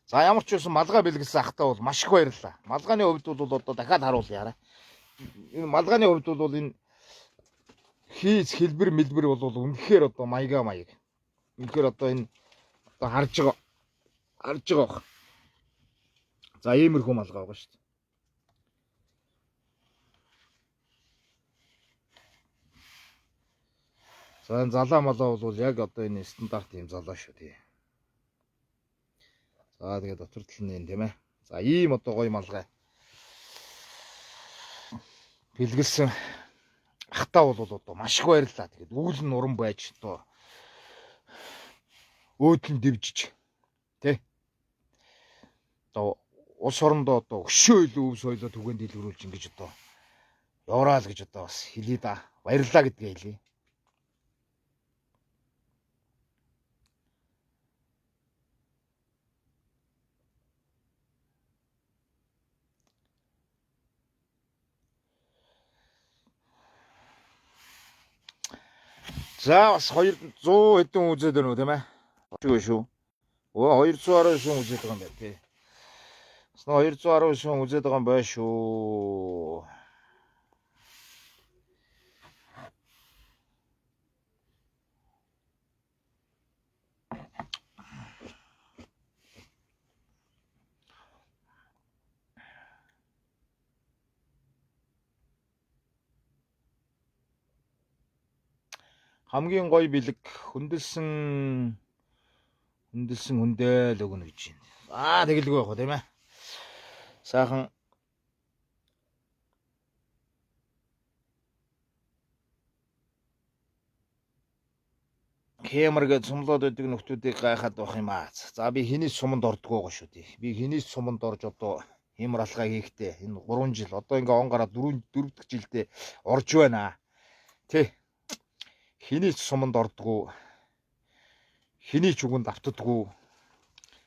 За ямар ч байсан малгай бэлгэлсэн ахтаа бол маш их баярлалаа. Малгайны хувьд бол одоо дахиад харуул яарай. Энэ малгайны хувьд бол энэ хийц хэлбэр мэлбэр бол үнэхээр одоо маяг. Үнэхээр одоо энэ одоо харж байгаа. За иймэрхүү малгай байгаа шүү дээ. За энэ залаа малаа бол яг одоо энэ стандарт юм залаа шүү тий. За тэгээд дотор тал нь тийм ээ. За ийм одоо гоё малгай бэлгэлсэн ахтаа бол одоо маш их баярлалаа. Тэгээд үүлэн нуран байж одоо өөдлөн дэвжиж тий. Одоо улс орондоо одоо өшөө илүү өв соёлоо түгээн дэлгэрүүлж ингэж одоо явраал гэж одоо бас хэлээ да. Баярлалаа гэдгээ хэлье. За бас 200 хэдэн үзээд байна уу тийм ээ. Чгүй шүү. Оо 219 үзээд байгаа юм байна тий. Бас 219 үзээд байгаа юм байна шүү. хамгийн гоё бэлэг хүндэлсэн хүндэл өгнө гэж байна. Тэгэлгүй явах тийм ээ. Сайхан хэмэргээ цумлоод байдаг нөхдүүдийг гайхаад байх юм аа. За би хинээс суманд ордгоо гоо шүү дээ. Би хинээс суманд орж одоо хэмэр алгаа хийхдээ энэ 3 жил одоо ингээ он гараад 4 дахь жилдээ орж байна. Тэ. Хинээс суманд ордгоо. Хиний чугунд автдаггүй.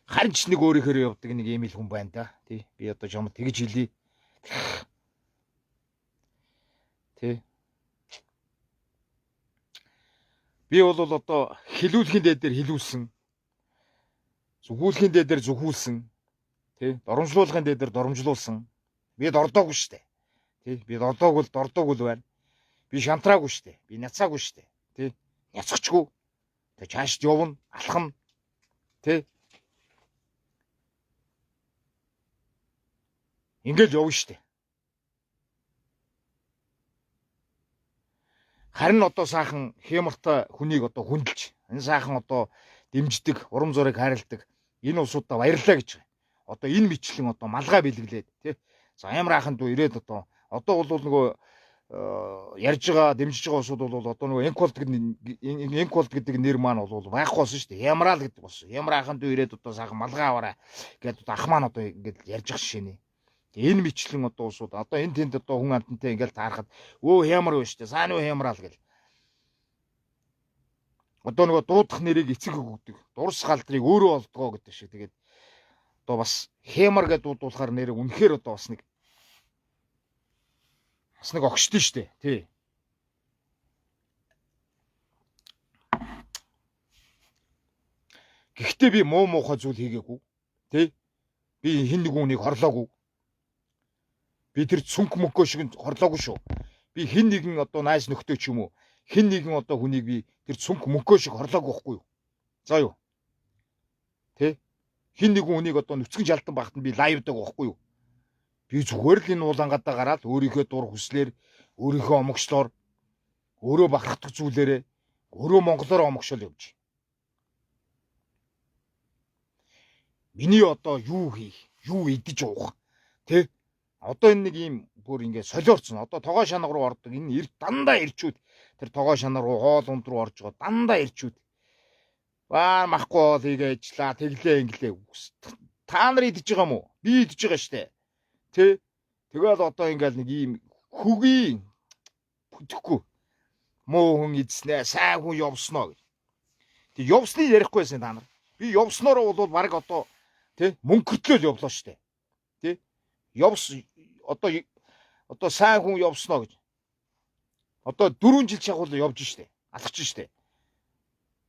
Харин ч нэг өөрийнхөө явдаг нэг ийм л хүн байна да. Тий. Би одоо чамд тэгж хэлье. Тий. Би бол одоо хилүүлэхийн дээр хилүүлсэн. Зүгүүлэхийн дээр зүгүүлсэн. Тий. Доромжлуулахын дээр доромжлуулсан. Би дордоогүй штэ. Тий. Би дордоогүй л байна. Би шантраагүй штэ. Би няцаагүй штэ. Тий. Няцахчгүй. Тэг чаашд явна, алхам. Тий. Ингээл явна штэ. Харин одоо сайхан хэмэртэй хүнийг одоо хүндэлж, энэ сайхан одоо дэмждэг, урам зориг хайрладаг энэ улсуудаа баярлаа гэж. Одоо энэ мэтлэн одоо малгай бэлгэлээд тий. За амар ахын дүү ирээд одоо бол нөгөө ярьж байгаа дэмжиж байгаа улсууд бол одоо нөгөө Энколд гэдэг нэр маань бол байхгүй болсон шүү дээ. Ямраал гэдэг болсон. Ямар ахын дүү ирээд одоо сайхан малгай аваарай гэдэг одоо ах маань одоо ингээд ярьж байгаа шишээний. Энэ мэтлэн одоо улсууд одоо энэ тэнд одоо хүн амтантай ингээл таарахад өө хямар вэ штэ сайн уу хямраал гэл. Одоо нөгөө дуудах нэрийг эцэг өгдөг. Дурс галдрыг өөрөө олдгоо гэдэг шиг. Тэгээд одоо бас хямар гэдээ дуудуулахаар нэр үнэхээр одоо бас нэг огшдөө штэ тий. Гэхдээ би муу муухай зүйл хийгээгүй тий. Би хин нэг хүнийг хорлоогүй. Би тэр цүнх мөнгөө шиг хорлоогүй шүү. Би хин нэгэн одоо найз нөхдөд ч юм уу хин нэгэн одоо хүнийг би тэр цүнх мөнгөө шиг хорлоогүй байхгүй юу? За юу? Тэ? Хин нэгэн хүнийг одоо нүцгэн жалдан багт нь би лайвдаг байхгүй юу? Би зүгээр л энэ уулангаадаа гараад өөрийнхөө дур хүслээр, өөрийнхөө омогшлоор, өөрөө бахархдаг зүйлээрээ, өөрөө монголоор омогшол явж. Миний одоо юу хийх, юу идэж уух, тэ? Одоо энэ нэг юм бүр ингээд солиорцсон. Одоо тогоо шанаг руу ордог. Энэ дандаа ирчүүд тэр тогоо шанаг руу хоол унд руу орж байгаа. Дандаа ирчүүд. Махгүй бол хийгээжлаа. Тэглээ инглээ. Та нар идэж байгаа мó? Би идэж байгаа штэ. Тэ? Тэгэл одоо ингээд нэг юм хөгийн бүтэхгүй. Муу хүн идснэ, сайн хүн явсноо гэж. Тэг явсныг ярихгүй байсан та нар. Би явснороо бол баг одоо тэ мөнгөртлөө явлаа штэ. Тэ? Явс одоо сайн хүн явсноо гэж. Одоо 4 жил чагуул явж штэ. Алхаж штэ.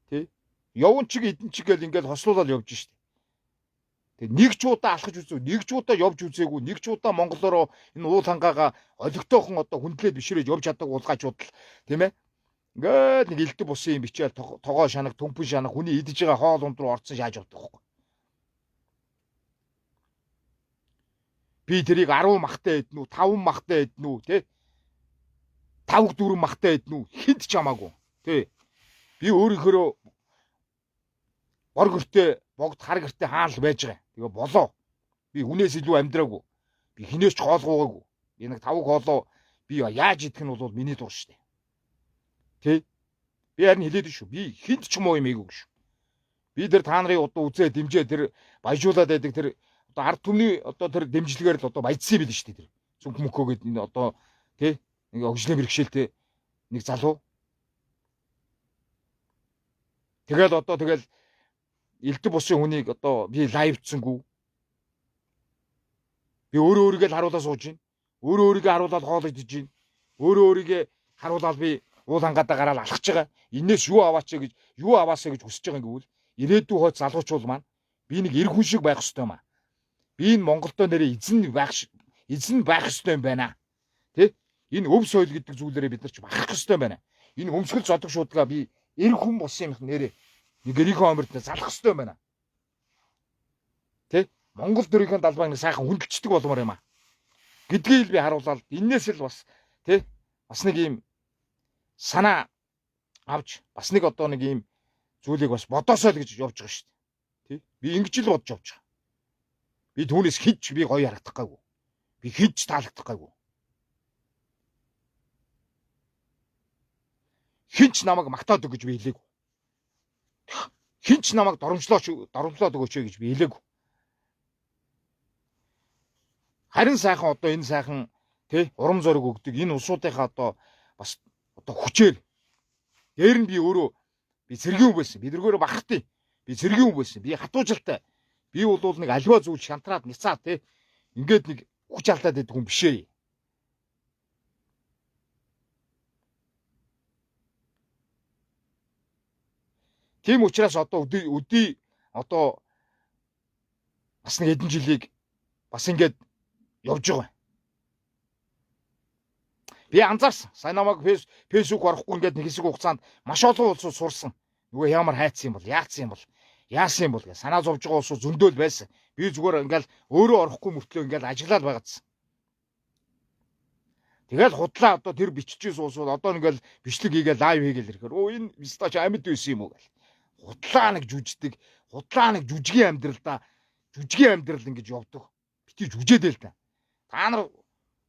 Тэ? Явн чиг эдэн чиг гэл ингээд хослуулаад явж штэ. Тэг нэг ч удаа алхаж үзв, нэг ч удаа явж үзээгүй, нэг ч удаа монголоор энэ уул хангаагаа олигтойхон одоо хүндлээд бишрээж явж чаддаг уулгаачуд л тийм ээ. Ингээд нэг элдв бусын юм бичээл тогоо шанаг, төмпөн шанаг хүний идэж байгаа хоол унд руу орцсон шааж явдаг байхгүй. Би тэрийг 10 махтай эднүү, 5 махтай эднүү, тэ? 5 4 махтай эднүү, хинт ч хамаагүй, тэ? Би өөрийнхөө бор гэртээ, богд хар гэртээ хаал байж байгаа. Тэгээ болоо. Би хүнээс илүү амьдраагүй. Би хинээс ч хоолгоогүй. Би нэг 5 хоолоо би яаж идэх нь бол миний дур штэ. Тэ? Би харин хэлээд шүү. Би хинт ч муу юм ээгүй шүү. Би тэр та нарын одоо үзээ дэмжээ тэр баяжуулаад байдаг тэр одоо ард түмний одоо тэр дэмжлэгээр л одоо баяжсан байл шүү дээ тэр. Цүнх мөхөө гэдэг энэ одоо тий нэг огжлын бэрхшээлтэй нэг залуу. Тэгэл одоо тэгэл элдв бусын хүнийг одоо би лайвцсангүй. Би өөрөө өөрийгөө л харуулаад сууж байна. Өөрөө өөрийгөө харуулаад хоол идэж байна. Өөрөө өөрийгөө харуулаад би уул хангаадаа гараад алхаж байгаа. Инээс юу аваач гэж юу аваасаа гэж хүсэж байгаа юм гэвэл ирээдүйн хойд залуучууд маань би нэг эр хүн шиг байх ёстой юм аа. Би энэ Монголдо нэрээ эзэн байх ёстой юм байна. Тэ? Энэ өв соёл гэдэг зүйлээрээ бид нар ч бахарх ёстой юм байна. Энэ өмсгөл зодог шуудлага би эр хүн болсон юм нэрээ нэг эрийнхөө амирт залах ёстой юм байна. Тэ? Монгол дөрийнхэн далбаа нэг сайхан хүндэлцдэг болмоор юм аа. Гэдгийг би харуулаад энээс л бас тэ бас нэг юм санаа авч бас нэг одоо нэг ийм зүйлийг бас бодосоо л гэж явж байгаа шүү дээ. Тий? Би ингэж л бодож явж байгаа. Би түүнээс хинч би гоё харагдах гайгүй. Би хинч таалагдах гайгүй. Хинч намайг магтаад өг гэж би хэлээгүй. Хинч намайг доромжлоод өгөөч гэж би хэлээгүй. Харин сайхан одоо энэ сайхан тий урам зориг өгдөг энэ улсуудынхаа одоо бас одоо хүчээр дээр нь би өөрөө би цэргийн хүн байсан. Бидэргөөрөө бахартай. Би цэргийн хүн байсан. Би хатуужилтай. Би бол нэг альва зүйл шантраад ницаа тий ингээд нэг хүч алдаад байдаг хүн биш ээ. Тийм учраас одоо өдий одоо бас нэг хэдэн жилийг бас ингээд явж байгаа. Би анзаарсан. Сайн намайг фэйсбүүк орохгүй ингээд нэг хэсэг хугацаанд маш олон улсууд сурсан. Нөгөө ямар хайцсан юм бол, яатсан юм бол, яасан юм бол гэж санаа зовж байгаа улсууд зөндөөл байсан. Би зүгээр ингээд өөрөө орохгүй мөртлөө ингээд ажиглаад байгаадсан. Тэгэл худлаа одоо тэр биччихсэн улсууд одоо ингээд бичлэг хийгээл лайв хийгээл ирэхээр энэ стач амьд байсан юм уу гэл. Худлаа нэг жүжигдэг, худлаа нэг жүжигийн амьдралдаа жүжигийн амьдрал ингэж явдаг. Бити жүжээдэл та. Та нар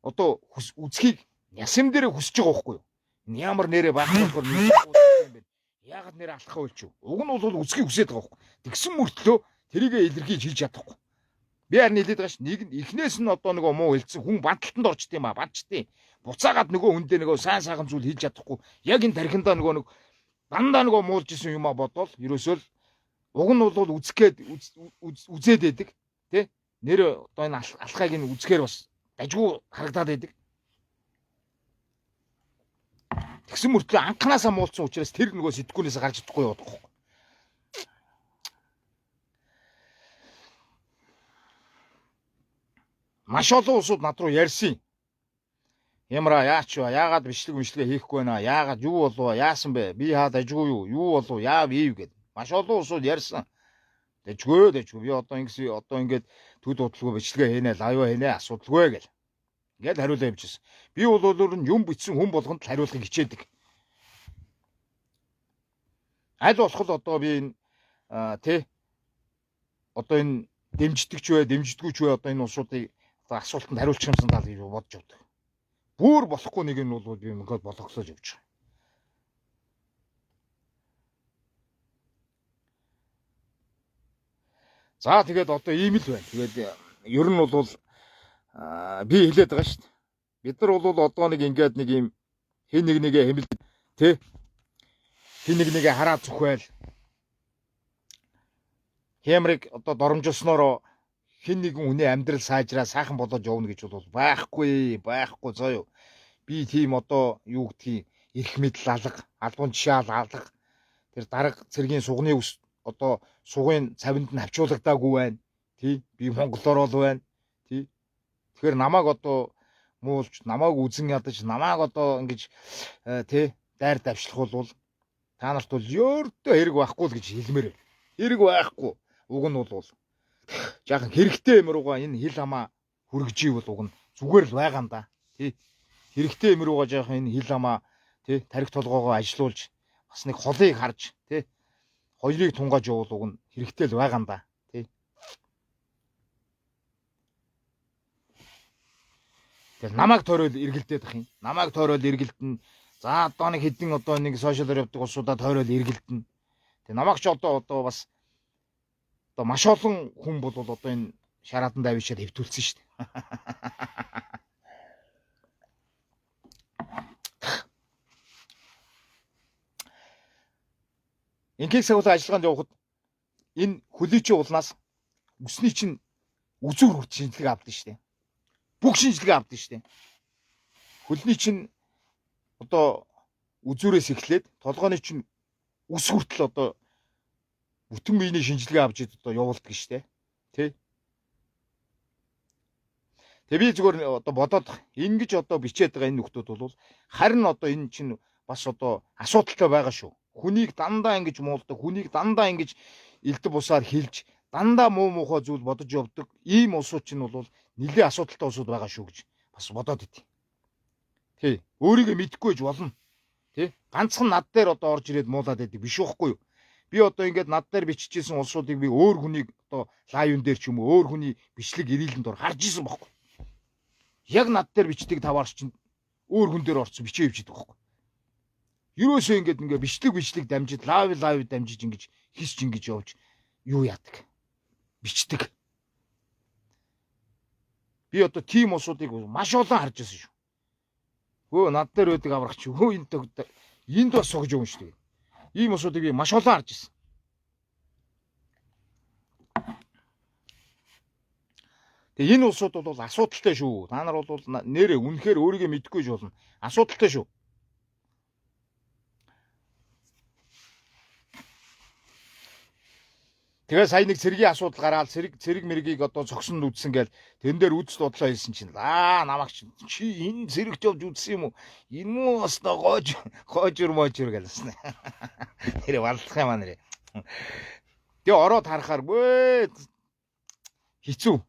одоо үзхийг ясам дээр хүсэж байгаа байхгүй юу? Энэ ямар нэрээ байх болохоор юм бэ? Яагаад нэрээ алхах вэ ч юу? Уг нь бол үзхийг хүсэж байгаа байхгүй. Тэгсэн мөртлөө тэрийг илэрхийлж хийж чадахгүй. Би харин хэлээд байгаа ш. Нэг эхнээс нь одоо нөгөө муу хэлсэн хүн банталтанд орчт юм а, бантчтیں۔ Буцаагаад нөгөө хүндээ нөгөө сайн сайхан зүйл хийж чадахгүй. Яг энэ тархиндаа нөгөө нэг дандаа нөгөө муулж исэн юм а бодвол ерөөсөө л уг нь бол үзэх гээд үзээд байдаг тий нэр одоо энэ алхахыг нь үзэхээр бас дажгүй харагдаад байдаг. Тэгсэн мөртлөө анханасаа муулсан учраас тэр нөгөө сэтгүүнээс гарч идэхгүй яваад байгаа. Маш олон улсууд над руу ярьсан. Ямра яач вэ? Яагаад бичлэг хийхгүй байна? Яагаад юу болов? Яасан бэ? Би хаад ажгүй юу? Юу болов? Яав ийв гэд. Маш олон улсууд ярьсан. Дэжгүй. Би одоо ингээд төд удалгүй бичлэгээ хийнэ, лайв хийнэ, асуудалгүй гэл. Ингээд хариулаа явчихсан. Би бол өөр нь юм бичсэн хүн болгонд хариулахыг хичээдэг. Аль болох одоо би энэ тий одоо энэ дэмждэгч вэ, дэмждэггүйч вэ одоо энэ улсуудыг асуултанд хариулчих юмсан даа гэж бодож явдаг. Бүр болохгүй нэг нь бол би ингээд болгослож явж байгаа. За тэгээд одоо ийм л байна. Тэгээд ер нь бол би хэлээд байгаа шүү дээ. Бид нар бол одоо нэг ингээд нэг ийм хин нэгээ хэмэл тий хин нэгээ хараад зүхвэл хэмрэг одоо доромжилснороо хин нэгэн хүний амьдрал сайжраа сайхан болоод явна гэж бол байхгүй заяа. Би тийм одоо юу гэдгийг эрх мэдэл алга, албан тушаал алга. Тэр дарга цэргийн сугны одоо сугын цавинд нь авчуулагдаагүй байна. Тий би монголоор бол байна. Тий тэгэхээр намайг одоо муулж, намайг үзэн ядаж, намайг одоо ингэж тий дайр давшлах бол та нарт бол ёртөө хэрэг байхгүй л гэж хэлмээр. Хэрэг байхгүй. Уг нь бол жаахан хэрэгтэй юм руугаа энэ хил хамаа хүргэжийвэл уг нь зүгээр л байгаа юм да. Тий. Хэрэгтэй юм руугаа жаахан энэ хил хамаа тий тарих толгоогоо ажилуулж бас нэг холыг харж тий хоёрыг тунгааж явуул уг нь хэрэгтэй л байгаа юм да. Тий. Тэгэхээр намайг тойрол эргэлдээд ах юм. Намайг тойрол эргэлдэн. За одоо нэг хэдэн одоо нэг сошиалор явдаг улсуудаа тойрол эргэлдэн. Тэгээ намайг ч одоо бас одоо маш олон хүн бол одоо энэ шараатан давишаад хэвтүүлсэн шүү дээ. Инкийг сагуулаа ажиллагаанд явхад энэ хүлээчийн улнаас өсний чинь үзүүр хүрт шинжилгээ авдсан шүү дээ. Бүх шинжилгээ авдсан шүү дээ. Хөлний чинь одоо үзүүрээс эхлээд толгойн чинь үс хүртэл одоо бүтэн биений шинжилгээ авч одоо явуулдаг штэ тий. Тэгээ би зүгээр одоо бодоод ингэж одоо бичээд байгаа энэ нөхдүүд бол харин одоо энэ чинь бас одоо асуудалтай байгаа шүү. Хүнийг дандаа ингэж муулдаг, хүнийг дандаа ингэж элдв бусаар хилж, дандаа муу муухай зүйл бодож явдаг ийм улсууд чинь бол нэлээд асуудалтай улсууд байгаа шүү гэж бас бодоод идэв. Тий. Өөрийгөө мэдэхгүй байж болно. Тэ? Ганцхан над дээр одоо орж ирээд муулаад байдаг биш байхгүй юу? Би одоо ингээд над дээр биччихсэн улсуудыг би өөр хүнийг одоо лайвн дээр ч юм уу өөр хүний бичлэг ирээлэнд ор харж исэн байхгүй. Яг над дээр бичдэг таваарч чинь өөр хүн дээр орцсон бичээ явж идэг байхгүй. Юусоо ингээд бичлэг дамжиж лайв дамжиж ингэж хийсч ингэж явж юу яадаг. Бичдэг. Би одоо тим улсуудыг маш олон харж байсан шүү. Хөө над дээр байдаг аврагч хөө энд бас согж өгөн шүү дээ. Ийм улсуудыг би маш олон харж байсан. Тэгээ энэ улсууд бол асуудалтай шүү. Та нар бол нэрээ үнэхээр өөрийгөө мэдгүй ч болно. Асуудалтай шүү. Тэгээ сая нэг цэргийн асуудал гараад цэрэг мэргийг одоо цогсон үдсэн гээл тэн дээр үдс дудлаа хэлсэн чинь намайг чи энэ цэрэгт явж үдсэн юм уу? Энэ муу өстой гоожур гэлсэн. Тэр валдах юм аа нэрээ. Тэгээ ороод харахаар хэцүү.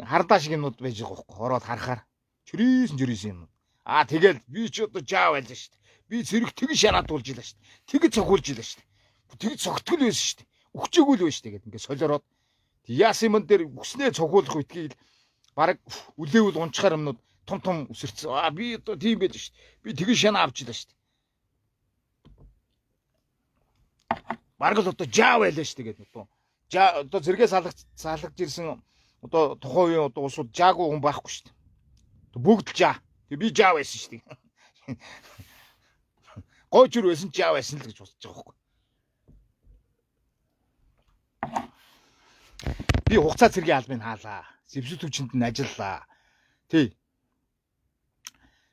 Хардаа шиг юмнууд байж байгаа байхгүй. Ороод харахаар чирээсэн юм. Тэгэл би ч одоо жаа байлаа шүү дээ. Би цэрэг тэгж шанаадуулж илаа шүү дээ. Тэгж цохиулж илаа шүү дээ. Тэгж цогтгол байсан шүү дээ. Өгчөөгүй л байж тэгээд ингээд солиороод яасан юм дээр өснөө цохиулах үтгийг баг үлээвэл унчхаар юмнууд том өсөрцөн. Би одоо тийм байж шүү дээ. Би тэгж шанаа авч илаа шүү дээ. Бараг л одоо жаа байлаа шүү дээ гэдэг. Одоо зэрэгээс салгаж ирсэн одоо тухайн үеийн одоо улсууд жаагүй хүн байхгүй шүү дээ. Бүгд л жаа. Тэг би жаа байсан шүү дээ. Гоожур байсан жаа байсан л гэж бодож байгаа байхгүй. Би хугацаа цэргийн албыг хаалаа. Зэвсэг төвчөнд нь ажиллаа. Тий.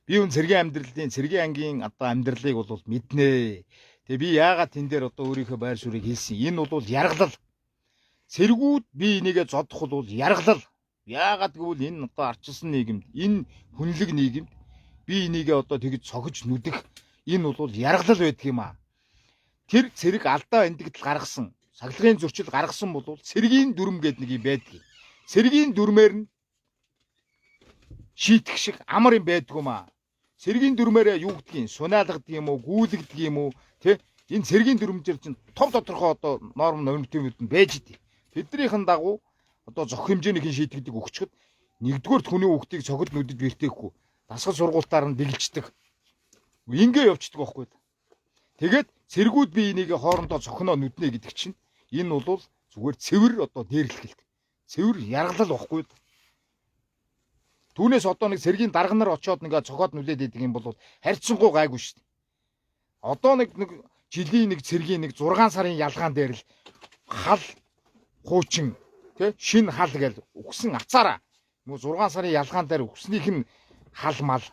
Би үн цэргийн ангийн одоо амьдралыг бол мэднэ. Тэгээ би яагаад тэн дээр одоо өөрийнхөө байр суурийг хэлсэн. Энэ бол яргалал. Цэргүүд би энийгээ зодох бол яргалал. Яагаад гэвэл энэ одоо арчилсан нийгэмд, энэ хүнлэг нийгэмд би энийгээ одоо тэгж цогж нүдэх энэ бол яргалал байдаг юм аа. Тэр цэрэг алдаа эндэгдэл гаргасан, сахилгын зөрчил гаргасан бол цэргийн дүрм гэдэг нэг юм байдаг. Цэргийн дүрмээр нь шийтгэх шиг амар юм байдаг юм аа. Цэргийн дүрмээр юу гэдгийг сунаалгадаг юм уу, гүйлгдэг юм уу, тэ? Энэ цэргийн дүрмээр чинь том тодорхой одоо норм нормативүүд нь байж идэв. Тэднийхэн дагуу одоо зөх хэмжээний шийдэгдийг өгчөхөд нэгдүгээр хүний хүүхдийг цогт нүдэд бэртээхгүй дасгал сургуультаар нь дэглждэг. Ингээ явцдаг байхгүй. Тэгээд цэргүүд би энийг хоорондоо цохноо нүднэ гэдэг чинь энэ бол зүгээр цэвэр одоо дээрлэлт. Цэвэр яргалал байхгүй. Түүнээс одоо нэг цэргийн дарга нар очиод ингээ цохоод нүлээд идэг юм бол харьцангуй гайгүй шүү дээ. Одоо нэг жилийн нэг цэргийн нэг 6 сарын ялгаан дээр л хал хуучин тэ шин хал гэж өгсөн ацаараа мөн 6 сарын ялгаан дээр өгснийх нь хал мал.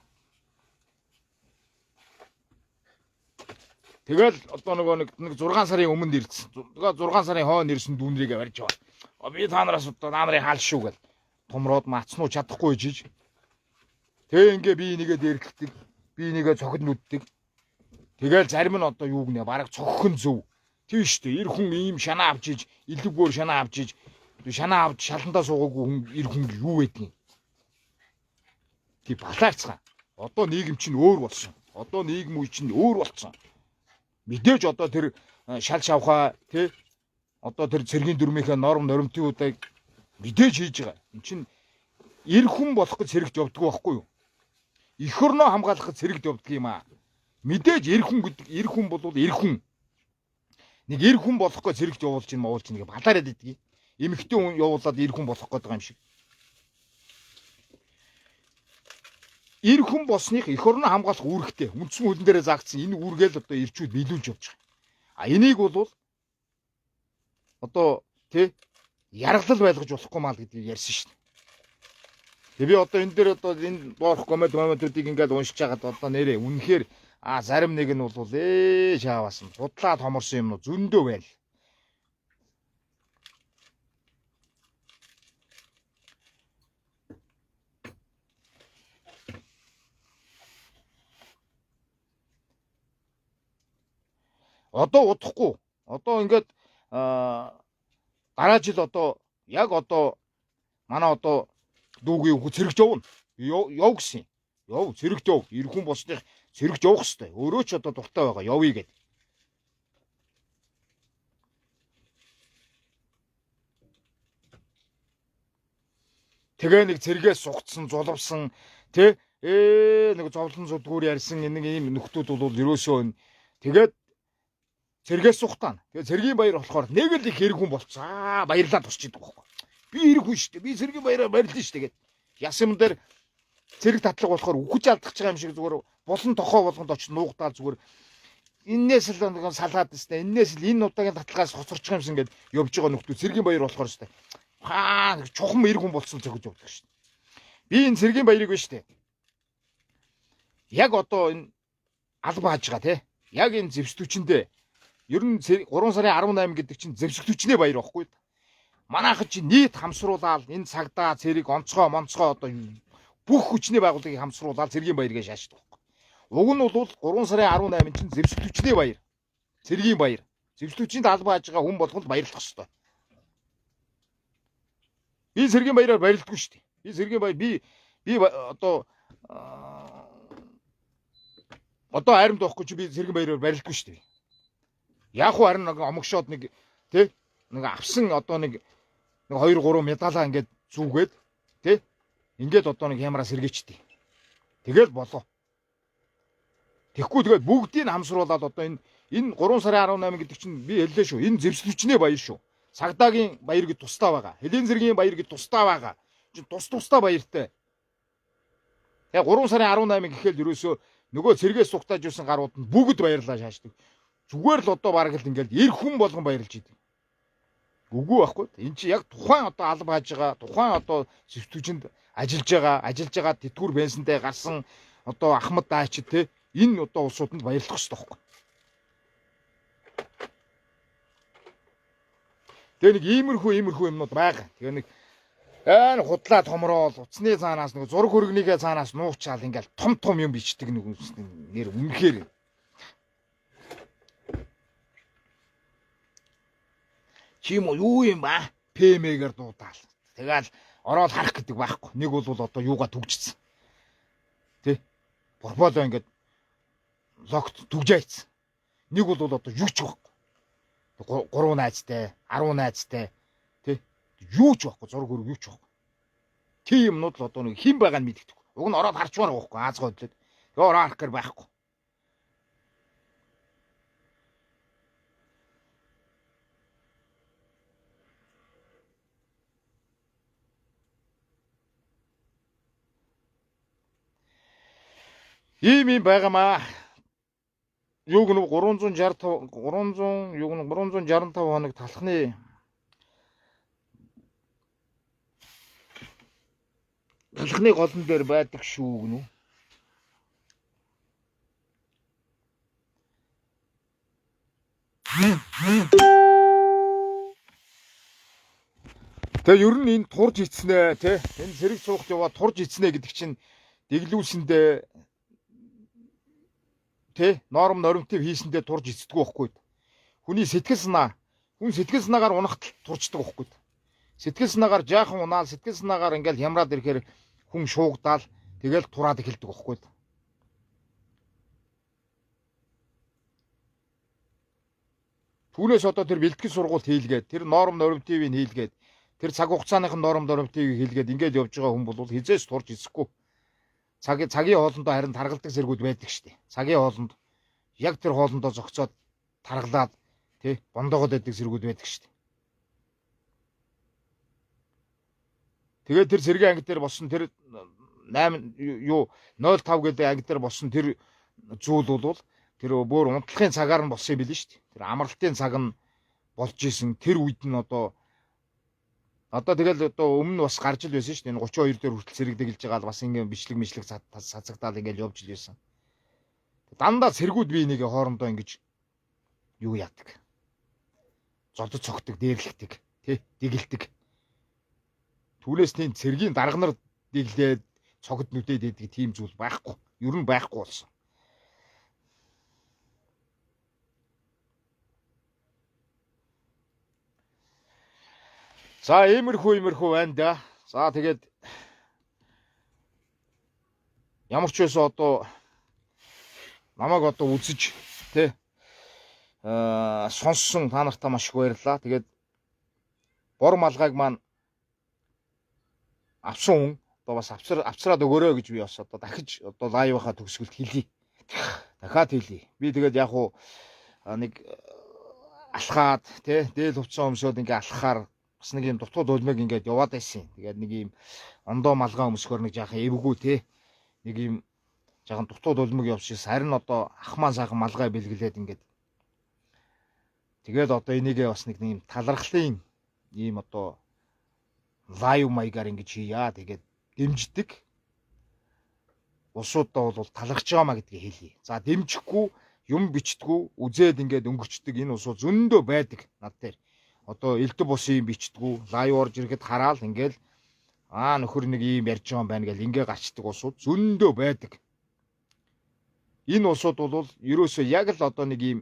Тэгэл одоо нэг 6 сарын өмнө ирсэн. Тэгээ 6 сарын хойно ирсэн дүүнрийгээ барьж байгаа. Би та нараас одоо нарын хаал шүү гэл томроод мацнуу чадахгүй жиж. Тэгээ ингээ би энийгээ дээрлэгдэг. Би энийгээ цохид нүддэг. Тэгэл зарим нь одоо юу гинэ бараг цоххон зөв. Тийм шүү дээ. Ир хүн ийм шанаа авч иж, илүүгээр шанаа авч иж, шанаа авч шаландаа суугаагүй хүн ир хүн юу байдгийг. Тий балаарцгаа. Одоо нийгэм чинь өөр болсон. Одоо нийгэм үе чинь өөр болсон. Мэдээж одоо тэр шал шавхаа тий одоо тэр цэргийн дүрмийнхээ норм нормтуудыг мэдээж хийж байгаа. Энд чинь ир хүн болох гэж цэрэгт явддаг байхгүй юу? Эх орноо хамгаалахад цэрэгт явддаг юм аа. Мэдээж ир хүн гэдэг ир хүн бол ир хүн. Нэг ир хүн болохгүй цэрэгт явуулж ин муулж ин гэ балаарад идэгий. Эмэгтэй хүн явуулаад ир хүн болох гэдэг юм шиг. Ир хүн болсных эх орноо хамгаалах үүрэгтэй. Үндсэн хөлн дээрээ заагдсан энэ үүргээл одоо ирчүүд биелүүлж явж байгаа. Энийг бол одоо тий яргалал байлгаж болохгүй маа гэдгийг ярьсан шүү дээ. Тэгээ би одоо энэ дээр одоо энэ доорх комментуудыг ингээд уншиж хагаад одоо нэрээ үнэхээр зарим нэг нь бол шааваас нь судлаа томорсон юм уу зөндөө байл. Одоо удахгүй. Одоо ингээд дараа жил одоо яг одоо манай одоо дүүгийн хүү цэрэгт явна. Яв гэсэн. Яв цэрэгт яв. Ир хүн болсных сэргэж явах хэрэгтэй. Өөрөө ч одоо дуртай байгаа явъя гэд. Тэгээ нэг цэргээс сугцсан, зулвсан тий нэг зовлон зүдгүүр ярьсан энэ ийм нөхдүүд бол ерөөсөө тэгээд цэргээс сухтаа. Тэгээ цэргийн баяр болохоор нэг л их хэрэг хүн болцсон. Баярлаад тусч идэг байхгүй. Би хэрэг хүн шүү дээ. Би цэргийн баяраар баярлана шүү дээ гэд. Ясам дээр цэрэг татлага болохоор үхэж алдах байгаа юм шиг зүгээр болон тохоо болгонд очиж нуугдаал зүгээр энээс л нэг салаад өстэй. Энээс л энэ удаагийн татлагаас хоцорч байгаа юмсан гэд явж байгаа нөхдүүд цэргийн баяр болохоор өстэй. Чухам хэрэг хүн болцсон цогж явдаг шүү дээ. Би энэ цэргийн баярыг биш дээ. Яг одоо энэ алба хааж байгаа те. Яг энэ зэвсдүүчэндээ ер нь 3 сарын 18 гэдэг чинь зэвсгтүчний баяр байхгүй. Манайхан чи нийт хамсруулаад энэ цагдаа цэрэг онцгой одоо бүх хүчний байгууллагыг хамсруулаад цэргийн баяр гэж шаашдаг байхгүй. Уг нь бол 3 сарын 18 чинь зэвсгтүчний баяр. Цэргийн баяр. Зэвсгтүчинд алба хааж байгаа хүн болгонд баярлах ёстой. Би цэргийн баяраар баярлдаггүй шүү дээ. Би цэргийн баяр би одоо аримд байхгүй чи би цэргийн баяраар баярлдаггүй шүү дээ. Яг уу харин нэг омогшоод нэг тий нэг авсан одоо нэг 2 3 медалаа ингээд зүгээд тий ингээд одоо нэг хямраа сэргээчтэй. Тэгэл болоо. Тэгэхгүй тэгээд бүгдийг хамсруулаад одоо энэ 3 сарын 18 гэдэг чинь би хэллээ шүү. Энэ зэвсгүүчний баяр шүү. Цагдаагийн баяр гэж тусдаа байгаа. Хэдийн зэргийн баяр гэж тусдаа байгаа. Чи тусдаа баяртай. Тэгээ 3 сарын 18 гэхэл ерөөсөө нөгөө цэргээс сугтааж юусан гарууд нь бүгд баярлаа шаашдаг. Зүгээр л одоо бараг л ингээд эр хүн болгон баярлж идэв. Үгүй байхгүй. Энд чи яг тухайн одоо алба хааж байгаа, тухайн одоо зэвсгүүчэнд ажиллаж байгаа тэтгэвэр бенсэнтэй гарсан одоо Ахмад Даачид те энэ одоо улсуудад баярлах хэрэгтэй байхгүй. Тэгээ нэг иймэрхүү юмнууд байгаа. Тэгээ нэг худлаа томроод уцсны цаанаас нэг зураг хөргнийгээ цаанаас нуучаал ингээл том юм бичдэг нэг нэр үнэхээр чи юу юм ба ПМ-гээр дуудаал. Тэгэл ороод харах гэдэг байхгүй. Нэг бол одоо юугаа түгжсэн. Тэ? Борболоо ингээд логт түгжээцсэн. Нэг бол одоо юу ч байхгүй. 3 найзтай, 10 найзтай тий юу ч байхгүй, зураг хөрөг юу ч байхгүй. Тийм юмнууд л одоо нэг хэн байгааг нь мэддэг. Уг нь ороод харчмаар байхгүй, аазгаа хөдлөөд. Тэгээ ороо харах гэр байхгүй. Ийм байгаамаа. Юуг нэг 365 хоног талхны голон дээр байдаг шүү гэнэ үү. Тэгээ ер нь энэ турж ицнэ тий. Энэ зэрэг цуухт яваа турж ицнэ гэдэг чинь дэглүүлсэндээ тий норм норимтив хийсэндээ турж эцдэг байхгүй. Хүний сэтгэл санаагаар унахт турждаг байхгүй. Сэтгэл санаагаар жаахан унаал, сэтгэл санаагаар ингээл хямраад ирэхээр хүн шуугдаал тэгэл тураад эхэлдэг байхгүй. Түүнээс одоо тэр бэлтгэл сургууль хийлгээд, тэр норм норимтивийг хийлгээд, тэр цаг хугацааных норм норимтивийг хийлгээд ингээд явж байгаа хүн бол хизээс турж эцэхгүй. Цагийн хоолндоо харин таргалдаг зэргүүд байдаг штеп. Цагийн хоолнд яг тэр хоолндоо зогцоод таргалаад тий бондоогод байдаг зэргүүд байдаг штеп. Тэгээд тэр сэргийн анги дээр болсон тэр 8 05 гэдэг анги дээр болсон тэр зүйл бол тэр бүр унтлагын цагаар нь болсон юм билээ штеп. Тэр амралтын цаг нь болж исэн тэр үед нь одоо тэгэл одоо өмнө бас гарч ил байсан шүү дээ. 32 дээр хүртэл сэрэг дэглэж байгаа л бас ингээм бичлэг цацагдаал ингээл явж ил байсан. Дандаа сэргүүд бие нэгэ хоорондоо ингэж юу яадаг. Зодод цогтөг, дээрлэгдэг, тий, дэгэлдэг. Түүнээс тийм цэргийн дарга нар дэглээд цогт нүдээд байдаг тийм зүйл байхгүй. Ер нь байхгүй болсон. За иймэрхүү байна да. За тэгээд ямар ч байсан одоо намайг одоо үзэж тий сонссон та нартаа маш их баярлалаа. Тэгээд бор малгайг маань авсан хүн одоо бас авчраад өгөөрэй гэж би бас одоо дахиж одоо лайвынхаа төгсгөлд хэлье. Дахиад хэлье. Би тэгээд яг уу нэг алхаад тий дээл хувцсан өмсөд ингээ алхахаар бас нэг юм дутуу дөлмөг ингээд яваад байсан. Тэгээд нэг юм ондоо малгай өмсгөр нэг жаахан эвгүй тий нэг юм жаахан дутуу дөлмөг явж харин одоо ахмаа сайхан малгай бэлгэлээд ингээд тэгээд одоо энийгээ бас нэг юм талархлын ийм одоо лайв маягаар ингэж хийя. Тэгээд дэмждэг улсуудаа бол талархж байгаа маа гэдгийг хэлье. За дэмжихгүй юм бичдэггүй үзээд ингээд өнгөрчдөг энэ улсууд зөндөө байдаг над дээр. Одоо элдв бусын юм бичдэггүй лайв орж ирэхэд хараал ингээд нөхөр нэг юм ярьж байгаа юм байна гэл ингээ гарчдаг улсууд зөндөө байдаг. Энэ улсууд бол ерөөсөө яг л одоо нэг юм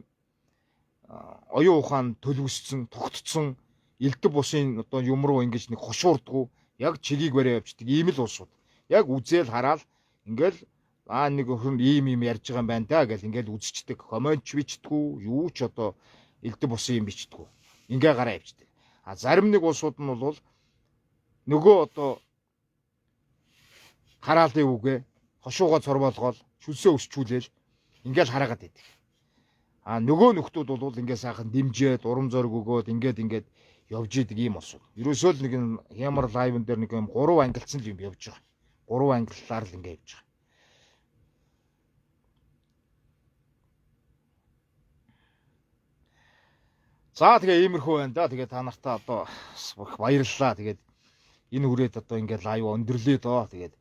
оюун ухаан төлөвлөсөн, тогтцсон элдв бусын одоо юм руу ингэж нэг хошуурдггүй яг чигийг бариа явждаг ийм л улсууд. Яг үзэл хараал ингээл нэг өхөр ийм ярьж байгаа юм байна да гэл ингээл үзчихдэг. Коммент бичдэггүй, юу ч одоо элдв бусын юм бичдэггүй. Ингээ гараа явждаг. Зарим нэг улсууд нь бол нөгөө одоо хараалын үгээ хошуугаа цорвоолгоол шүлсээ өсчүүлээл ингээл хараагаад байдаг. Нөгөө нөхдүүд бол ингээ сайхан дэмжээд урам зориг өгөөд ингээд явж идэг ийм улсууд. Ерөөсөө л нэг хямар лайвн дээр нэг юм 3 ангилсан юм явж байгаа. 3 ангиллаар л ингээ явж байгаа. За тэгээ иймэрхүү байна да. Тэгээ та нартаа одоо баярлалаа. Тэгээд энэ хүрээд одоо ингээд лайв өндөрлөө доо. Тэгээд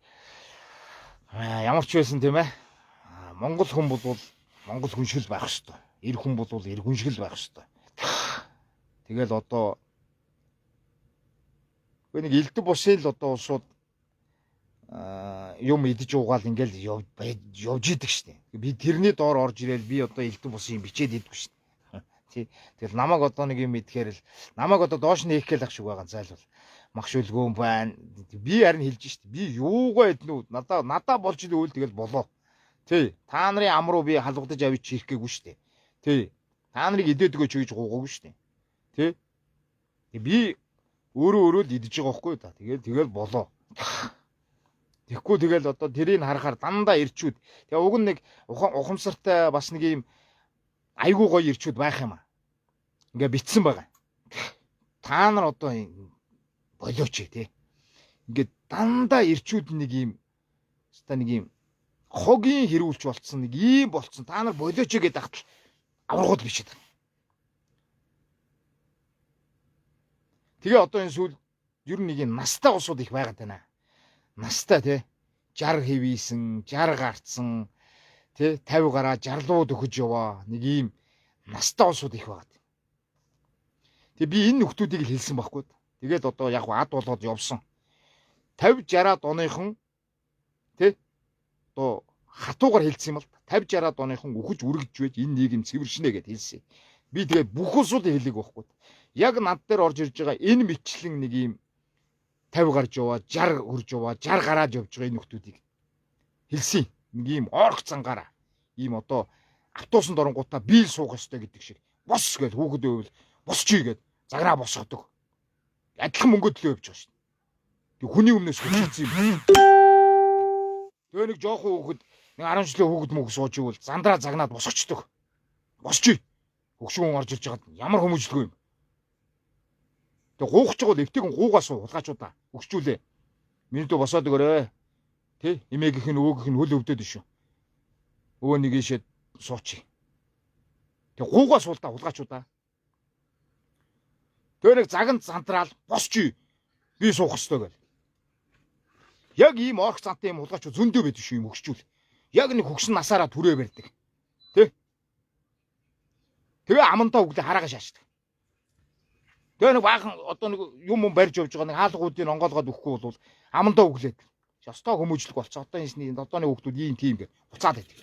ямар ч байсан тийм ээ. Монгол хүн бол монгол хүншил байх ёстой. Эр хүн бол эр хүншил байх ёстой. Тэгэл одоо нэг элдв бусын л одоо улсууд юм идэж уугаал ингээл явж идэг штэ. Би тэрний доор орж ирээл би одоо элдв бусын юм бичээд идэггүй штэ. Тэгэл намайг одоо нэг юм идэхээр л намайг одоо доош нь хийх гээл ах шиг байгаа зайлвал махшилгүй байна. Би харин хэлж штэ. Би юугаа иднүү надаа болж идэв үл тэгэл болоо. Тий. Та нарын ам руу би халгадаж авч хийх гээгүй штэ. Тий. Та нарыг идээд өгөөч гэж гуугаагүй штэ. Тий. Би өөрөө л идэж байгаа байхгүй да. Тэгэл болоо. Тэгэхгүй тэгэл одоо тэрийг харахаар дандаа ирчүүд. Тэгээ уг нь нэг ухамсартай бас нэг юм айгуу гоё ирчүүд байх юм аа. Ингээ битсэн байгаа. Та нар одоо болооч тий. Ингээ дандаа ирчүүд нэг юм хогийн хэрүүлж болцсон нэг ийм болцсон. Та нар болооч гэдэг ахтал аврагууд бичээд байна. Тэгээ одоо энэ сүүл ер нь нэг юм настай улсууд их байгаад байна. Настай тий 60 хэвийсэн, 60 гарцсан, тий 50 гараа жарлууд өгөж яваа. Нэг ийм настай улсууд их байгаад. Тэгээ би энэ нөхдүүдийг л хэлсэн байхгүй. Тэгээд одоо яг ад болоод явсан. 50 60-аад оныхон тий одоо хатуугаар хэлсэн юм л 50 60-аад оныхон үхэж үргэж байж энэ нийгэм цэвэршнэ гэд хэлсэн. Би тэгээд бүх улсуудыг хэлээг байхгүй. Яг над дээр орж ирж байгаа энэ мэтчлэн нэг юм 50 гарч яваа, 60 хурж яваа, 60 гараад явж байгаа энэ нөхдүүдийг хэлсэн. Нэг юм орх цангаараа ийм одоо автобусанд оронгуудаа биел суух ёстой гэдэг шиг бос гэж хүүхэд байвал босчий гэд загнаа босгодог. Адилхан мөнгө төлөө явж байгаа шин. Тэг хүний өмнөөс хүчилсэн юм. Тэгээ нэг жоохон хүүхэд нэг 10 жилийн хүүхэд мөнгө сууж ивэл зандраа загнаад босгочдөг. Босчий. Хөгшүүн орж ирж байгаад ямар хүмүүжлгүй юм. Тэг гуугч байгаа л эвтэйгэн гуугаас хулгайчуудаа өгчүүлээ. Минутө босоод өгөөрэй. Тэ эмээгийнх нь өвөөгийнх нь хөл өвдөд шүү. Өвөө нэг ийшээ суучи. Тэг гуугаас суултаа хулгайчуудаа. Тэгээ нэг заганд зантраал босчий. Би суух ёстой гэл. Яг ийм орх зантай юм хулгайчууд зөндөө байдаг шүү юм өгчүүл. Яг нэг хөгшин насаараа түрээ барьдаг. Тэ? Тэгээ амантаа өглөө хараагаа шаашдаг. Тэгээ нэг баахан одоо нэг юм барьж явж байгаа нэг хаалгуудыг онгоолгоод өгөхгүй бол амандаа өглээд. Ёстой хүмүүжлэг болцоо. Одоо энэ одооны хүүхдүүд ийм тийм гэж буцаад байдаг.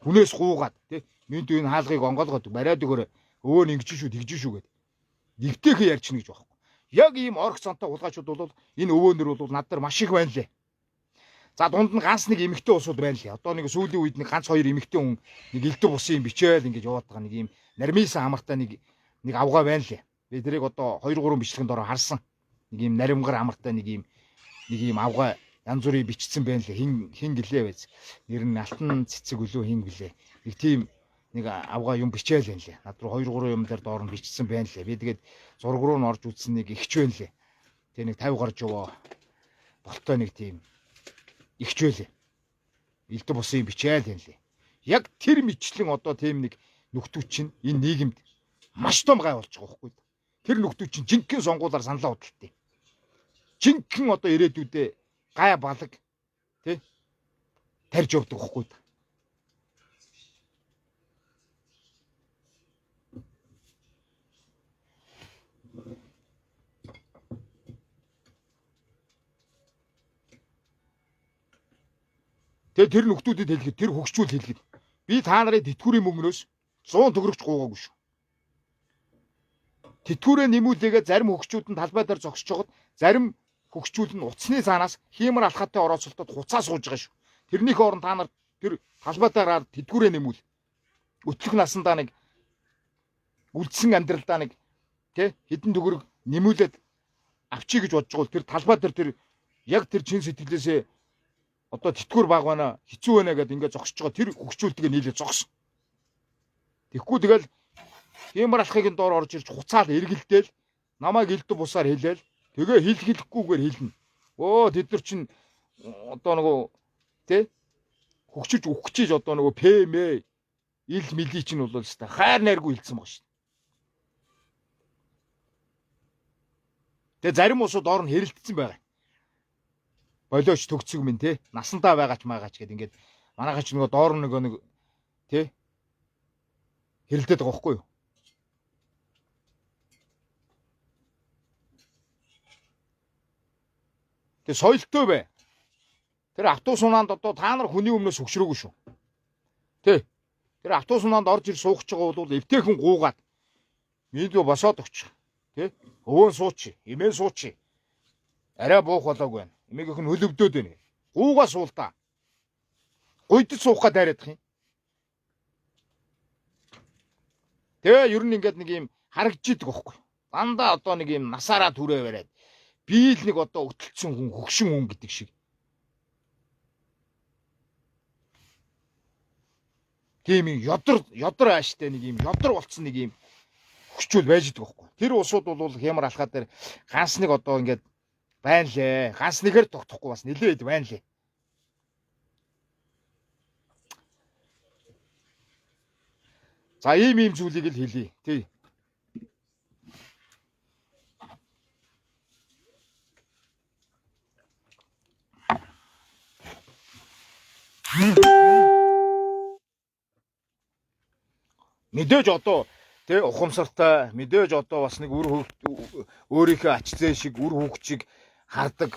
Хүнээс гуугаад тий минь энэ хаалгыг онгоолгоод бариад өгөөрэй. Өвөө нь ингэж шүү тэгж шүү гэд. Нэгтэйхээ ярьчихна гэж байхгүй. Яг ийм орх цантай хулгайчууд бол энэ өвөөнөр бол над нар маш их байна лээ. За дунд нь ганц нэг эмэгтэй усуд байна лээ. Одоо нэг сүүлийн үед нэг ганц хоёр эмэгтэй хүн нэг элдв бусын юм бичээл ингэж яваад байгаа нэг юм наримисан амартай нэг авгаа байна лээ. Би тэрийг одоо 2 3 бичлэгэнд ороо харсан. Нэг юм наримгар амартай нэг юм авгаа янз бүрийн бичсэн байна лээ. Хин гэлээ байз. Нэр нь алтан цэцэг өлөө хин гэлээ. Нэг тийм нэг авгаа юм бичээл байна лээ. Над руу 2 3 юм дээр доор нь бичсэн байна лээ. Би тэгээд зураг руу н орж үзсэн нэг ихч байна лээ. Тэгээ нэг 50 гарч яваа болтой нэг тийм ихч байлээ. Элдв бусын бичээл байна лээ. Яг тэр мэтлэн одоо тийм нэг нөхдүүд чинь энэ нийгэмд маш том гай болж байгаа байхгүй. Тэр нөхдүүд чинь жинхэнэ сонгуулаар саналаа худалдаа. Жинхэнэ одоо ирээдүйдээ гай балаг тий тарж явдаг байхгүй. Тэгээ тэр нөхдүүдэд хэлгээд тэр хөгжүүл хэлгээд би та нарын тэтгэврийн мөнгнөөс 100 төгрөгч гуугаагүй шүү. Тэтгэврээ нэмүүлээгээ зарим хөгжүүд нь талбай дээр зогсож жогод зарим хөгжүүд нь утасны цаанаас хиймэр алхаатай орооцолтод хуцаа сууж байгаа шүү. Тэрнийхээ орон та нар тэр талбай дээр тэтгэврээ нэмүүл. Өтлөх насандаа нэг үлдсэн амьдралдаа нэг тий хэдэн төгрөг нэмүүлээд авчий гэж бодож байгаа бол тэр талбай дээр тэр яг тэр чин сэтгэлээсээ одоо тэтгэвэр баг байна хэцүү байна гэдээ ингээд зогсож байгаа тэр хөгжүүлтгээ нийлээ зогсон. Тэгэхгүй тэгэл хиймэр алхахыг доор орж ирж хуцаал эргэлдээл намайг элдв бусаар хэлээл тэгээ хэлэхгүйгээр хэлнэ. Тэд нар чинь одоо нөгөө тий хөгжиж өгчиж одоо нөгөө ПМ ил мили чинь бол өстой хайр найргүй хэлсэн баг шүү. Тэгээ зарим усууд орн хэрэлдсэн байгаа. Болооч төгцөг минь те насандаа байгаач маагаач гэд ингээд манайхаа ч нөгөө доор нэг те хэрэлдээд байгаа байхгүй юу. Тэгээ соёлтой бай. Тэр автобус унаанд одоо та нар хүний өмнөөс хөшрөөгүй шүү. Тэ. Тэр автобус унаанд орж ир суугч байгаа бол эвтэйхэн гуугаад минь босоод өгч. Тэ. Өвөө сууч, эмээ сууч. Арай буух болоогүй байна. Эмээгийнх нь хөлөвдөөд байна. Гуугаа суултаа. Гуйдд суух гээд дайрах юм. Тэгээ ер нь ингээд нэг юм харагдчихдаг байхгүй. Дандаа одоо нэг юм насаараа түрээ бариад би л нэг одоо өтөлцсөн хүн хөгшин хүн гэдэг шиг. Тийм ёдор ааштай нэг юм ёдор болцсон нэг юм хөчүүл байж идэг байхгүй. Тэр усууд бол хямар алхаа дээр ганц нэг одоо ингээд байна лээ. Ганц нэгээр тогтохгүй бас нэлээд байна лээ. За ийм зүйлийг л хэлье. Тий. Мэдээж одоо тий ухамсартай мэдээж одоо бас нэг өөрийнхөө ач зээ шиг үр хөвгчийг хардаг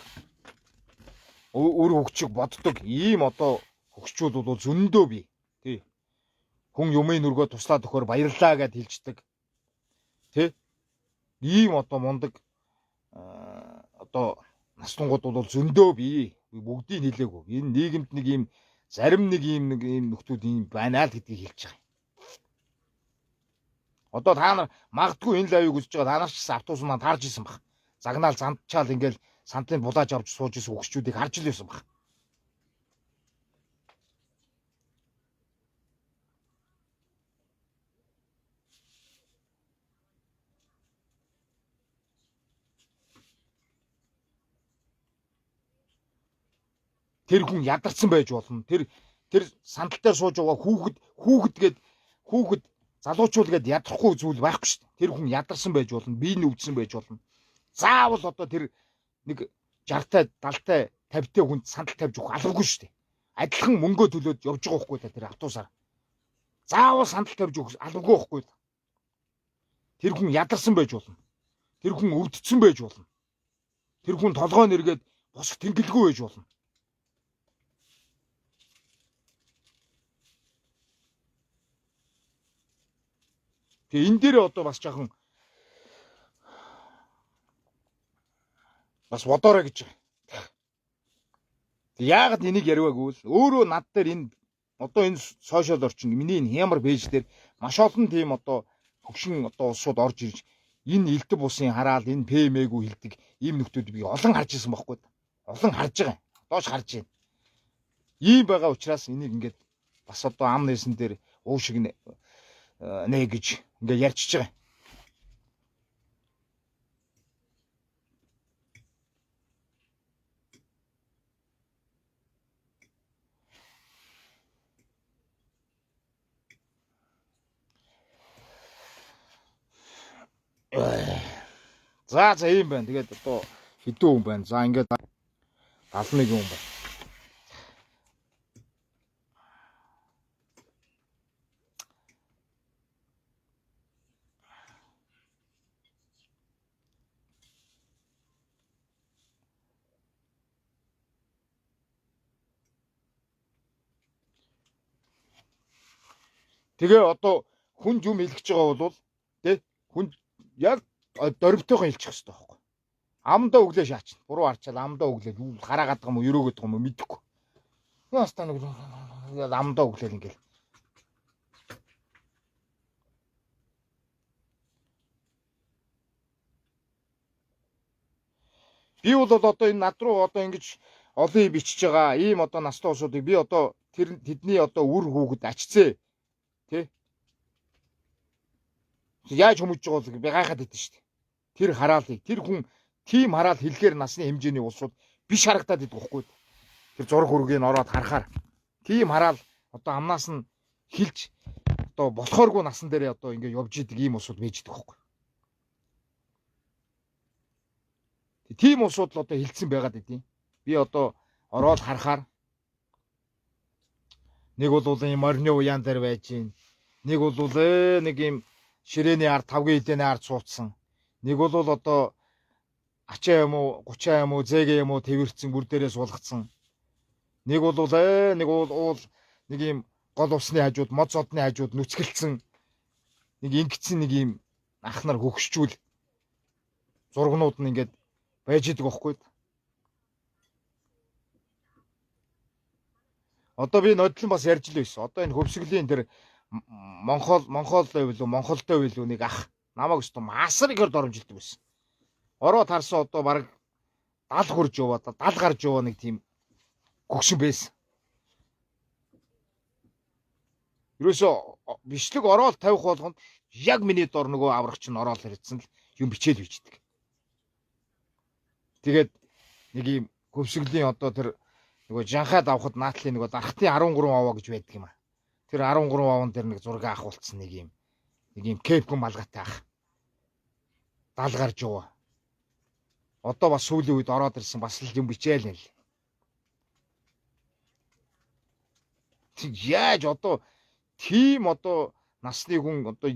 үр хөвгчийг боддог ийм одоо хөгчүүд бол зөндөө бий. Тий. Хүн юмын нүргөө туслаад өгөхөөр баярлаа гэд хэлждэг. Тэ? Ийм одоо мундаг одоо настунгууд бол зөндөө бий. Бүгдийг хэлээгүй. Энэ нийгэмд нэг ийм зарим нэг ийм нөхдүүд ийм байна л гэдгийг хэлж байгаа. Одоо та нар магадгүй энэ лавыг үзэж байгаа та нар ч автобус маань тарж исэн баг. Загнаал зандчаал ингээл сантын булааж авч сууж исэн хөгчүүдийг харж л байсан баг. Тэр хүн ядарсан байж болно. Тэр сандал дээр сууж байгаа хүүхэд залуучуул гээд ядрахгүй зүйл байхгүй шүү дээ. Тэр хүн ядарсан байж болно, бие нь өвдсөн байж болно. Заавал одоо тэр нэг 60-тай, 70-тай, 50-тай хүнд сандал тавьж өгөх албагүй шүү дээ. Адилхан мөнгөө төлөөд явж байгаа байхгүй та тэр автобусаар. Заавал сандал тавьж өгөх албагүй байхгүй. Тэр хүн ядарсан байж болно. Тэр хүн өвдсөн байж болно. Тэр хүн толгой нэргээд босох тэнгэлгүй байж болно. Тэгээ энэ дээр одоо бас жоохон бас бодоорой гэж байна. Яагаад энийг яриаггүй л өөрөө над дээр энэ одоо энэ сошиал орчин миний энэ хямар пэйж дээр маш олон тийм одоо хөгшин одоо улсууд орж ирж энэ элдв бусын хараал энэ ПМ-г хилдэг ийм нөхдүүд би олон харж ирсэн байхгүй. Олон харж байгаа. Доош харж байна. Ийм байгаа учраас энийг ингээд бас одоо ам нээсэн дээр уушиг нэ гэж ингээд ярьчихж байгаа. За ийм байна. Тэгээд одоо хэдэн хүн байна. За ингээд 71 хүн байна. Тэгээ одоо хүн юм хэлчихэж байгаа бол тий хүн яг дөрвтойгоо хэлчих хэрэгтэй байхгүй. Амдаа өглөө шаачна. Буруу харчаал амдаа өглөө юу гараагаад байгаа юм уу, өрөөгөөд байгаа юм уу мэдэхгүй. Яастаа нэг амдаа өглөө ингээл. Би бол одоо энэ над руу одоо ингэж олон юм бичиж байгаа. Ийм одоо настай улсуудыг би одоо тэдний одоо үр хүүхэд ачцээ. Тий? Яаж хүмүүж байгаа бол би гайхаад идэв шүү дээ. Тэр хараалыг тэр хүн тийм хараал хэлэхээр насны хэмжээний улсууд биш харагдаад идэх байхгүй. Тэр зураг хөргийг ороод харахаар тийм хараал одоо амнаас нь хилж одоо болохооргүй насан дээр одоо ингэ явж идэг ийм улсууд байж идэг байхгүй. Тийм улсууд л одоо хилцсэн байгаад идэв. Би одоо ороод харахаар нэг бол ийм морины уяан дээр байж гин. Нэг бол нэг ийм ширээний ард тавгийн эдэний ард суудсан. Нэг бол одоо ачаа юм уу, гучаа юм уу, зээгээ юм уу тэрвэрцэн бүр дээрээ суулгацсан. Нэг бол нэг ийм гол усны хажууд, мод зодны хажууд нүцгэлцэн. Нэг ингэцэн нэг ийм ах нар хөгшчүүл зургнууд нь ингээд байж идэг байхгүй. Одоо би нодлон бас ярьж л байсан. Одоо энэ хөвсгөлийн тэр Монголтой билүү нэг ах намайг өстө масар ихээр доромжилдаг байсан. Ороод харсан одоо баг 70 хурж яваа, 70 гарч яваа нэг тийм гөгшин байсан. Ерөөсөө бичлэг ороод тавих болгонд яг миний дор нөгөө аврагч нь ороод ирсэн л юм бичээл бичдэг. Тэгээд нэг юм хөвсгөлийн одоо тэр нөгөө жанхаад авахд наатлын нөгөө дархтын 13 аваа гэж байдаг юм а. Тэр 13 аван дээр нэг зураг ахуулсан нэг юм кепкон малгайтай ах. 70 гарч яваа. Одоо бас сүүлийн үед ороод ирсэн бас л юм бичээл нэ. Тэг яаж одоо тийм одоо насны хүн одоо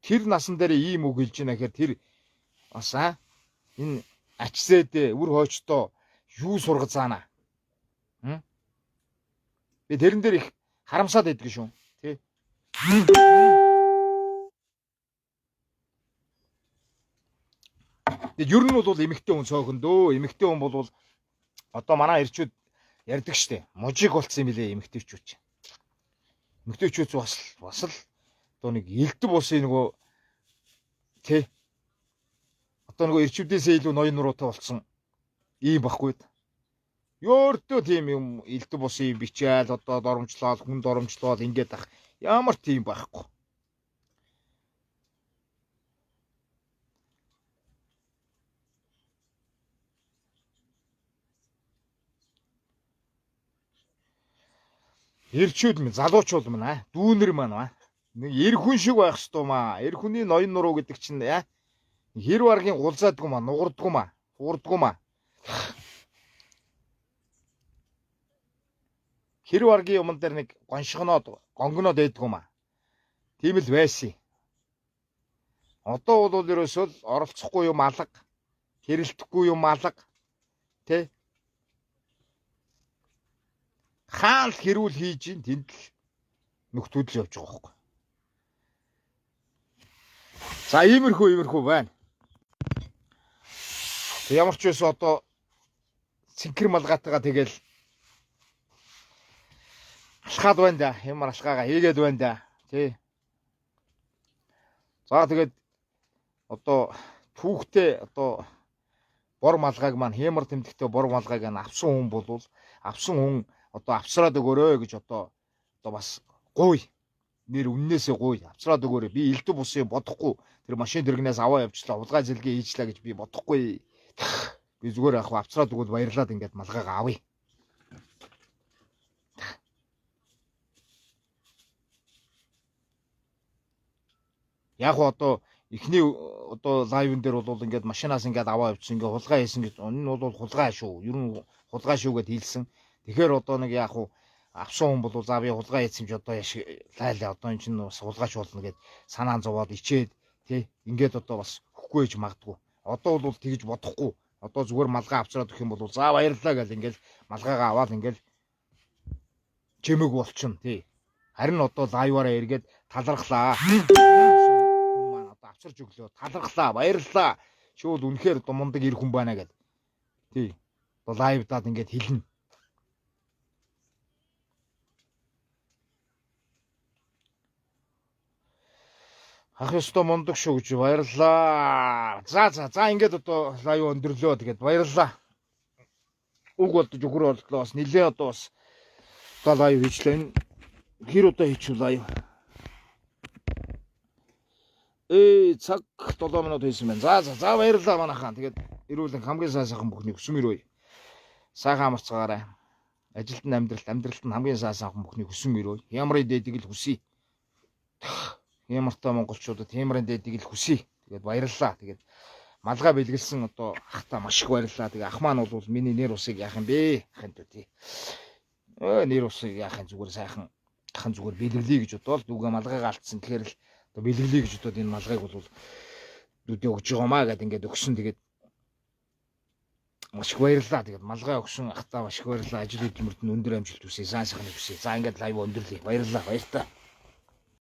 тэр насан дээр ийм үг хэлж байна гэхээр тэр бас энэ ачсэдэ үр хойчтой юу сургаж заана. Би тэрэн дээр их харамсаад байдг шүү. Тий. Тэгээд ер нь бол эмэгтэй хүн цөөхөн дөө. Эмэгтэй хүн бол одоо манай ирчүүд ярьдаг штэ. Мужик болцсон юм билээ эмэгтэйчүүд чинь. Эмэгтэйчүүд бас л одоо нэг элдв бусын нөгөө тий. Одоо нөгөө ирчүүдээсээ илүү ноён нуруутай болцсон ийм баггүй. Ёортөө тийм юм элдв бусын бичээл одоо доромжлоод хүн доромжлоод ингээд ах ямар тийм байхгүй. Ирчүүд минь залуучууд минь дүүнэр маань нэг эр хүн шиг байх ёстой маа. Эр хүний ноён нуруу гэдэг чинь хэр баргийн гулзаадгүй маа, нугардгүй маа, хуурдгүй маа. Хэр баргийн юмн дээр нэг гонгоноод байдгүй маа. Тийм л байсан. Одоо бол ерөөсөө оролцохгүй юм алга, хэрэлдэхгүй юм алга. Тэ? Хаал хэрүүл хийж ин тэнд л нөхдүүд л явж байгаа байхгүй. За иймэрхүү байна. Ямар ч байсан одоо цэнхэр малгаатайгаа тэгэл алхаад байна да. Ямар алхаага хийгээд байна да. Тий. За тэгээд одоо түүхтэй одоо бор малгайг маань хямар тэмдэгтэй бор малгайг авсан хүн бол авсан хүн одоо авцраад өгөөрэй гэж одоо бас гуй нэр үннээсээ гуй авцраад өгөөрэй. Би элдв бусын бодохгүй тэр машин дэргнээс аваа явчлаа хулгай зэлгээ хийчлаа гэж би бодохгүй. Би зүгээр яг авцраад өгвөл баярлаад ингээд малгайгаа авъя. Яг одоо эхний одоо лайвн дээр бол ингээд машинаас ингээд аваа явчихсан ингээд хулгай хийсэн гэж энэ бол хулгай шүү. Ер нь хулгай шүү гэд хэлсэн. Тэгэхээр одоо нэг яг авсан хүн бол за би хулгай хийсэн ч одоо яш лайлаа одоо энэ чинь бас хулгайч болно гэд санаан зовоод ичээд тий ингээд одоо бас хөхгүй ээж магадгүй. Одоо бол тэгж бодохгүй. Одоо зүгээр малгай авчраад өгөх юм бол за баярлалаа гэл ингээд малгайгаа аваад ингээд чимэг болчихно тий. Харин одоо лайваараа эргээд талархлаа. Авчирч өглөө талархлаа баярлалаа чи бол үнэхээр мундаг ир хүн байна гэд тий одоо лайвдаад ингээд хэлнэ ах ёстой мундаг шүү гэж баярлалаа за ингээд одоо лайв өндөрлөө тэгээд баярлалаа уг болдож өгөр боллоо бас нилээ одоо бас одоо лайв хийчлээ энэ хэр удаа хийчихв лайв цаг 7 минут хийсэн байна. За баярлалаа манайхаа. Тэгээд эрүүлэн хамгийн сайхан бүхний хүсэн өрөөе. Сайхан амарцгаарай. Ажилд нь амьдралд нь хамгийн сайхан бүхний хүсэн өрөөе. Ямарын дээдийг л хүсье. Ямартай монголчуудад ямарын дээдийг л хүсье. Тэгээд баярлалаа. Тэгээд малгай бэлгэлсэн одоо ахта маш их баярлалаа. Тэгээд ах маань бол миний нэр усыг яах юм бэ? Ахын дүү тий. Нэр усыг яах юм зүгээр сайхан ахын зүгээр бэлгэлээ гэж бодвол дүүгээ малгайгаа алдсан. Тэгэхээр л бэлгэлээ гэж бодоод энэ малгайг бол дүүдээ өгж байгаамаа гэд ингээд өгсөн. Тэгээд маш их баярлалаа. Тэгээд малгай өгсөн ахтаа маш их баярлалаа. Ажил хөдөлмөрт нь өндөр амжилт хүсье. Сайн сайхны хүсье. За ингээд лайв өндөрлөе. Баярлалаа. Баяртай.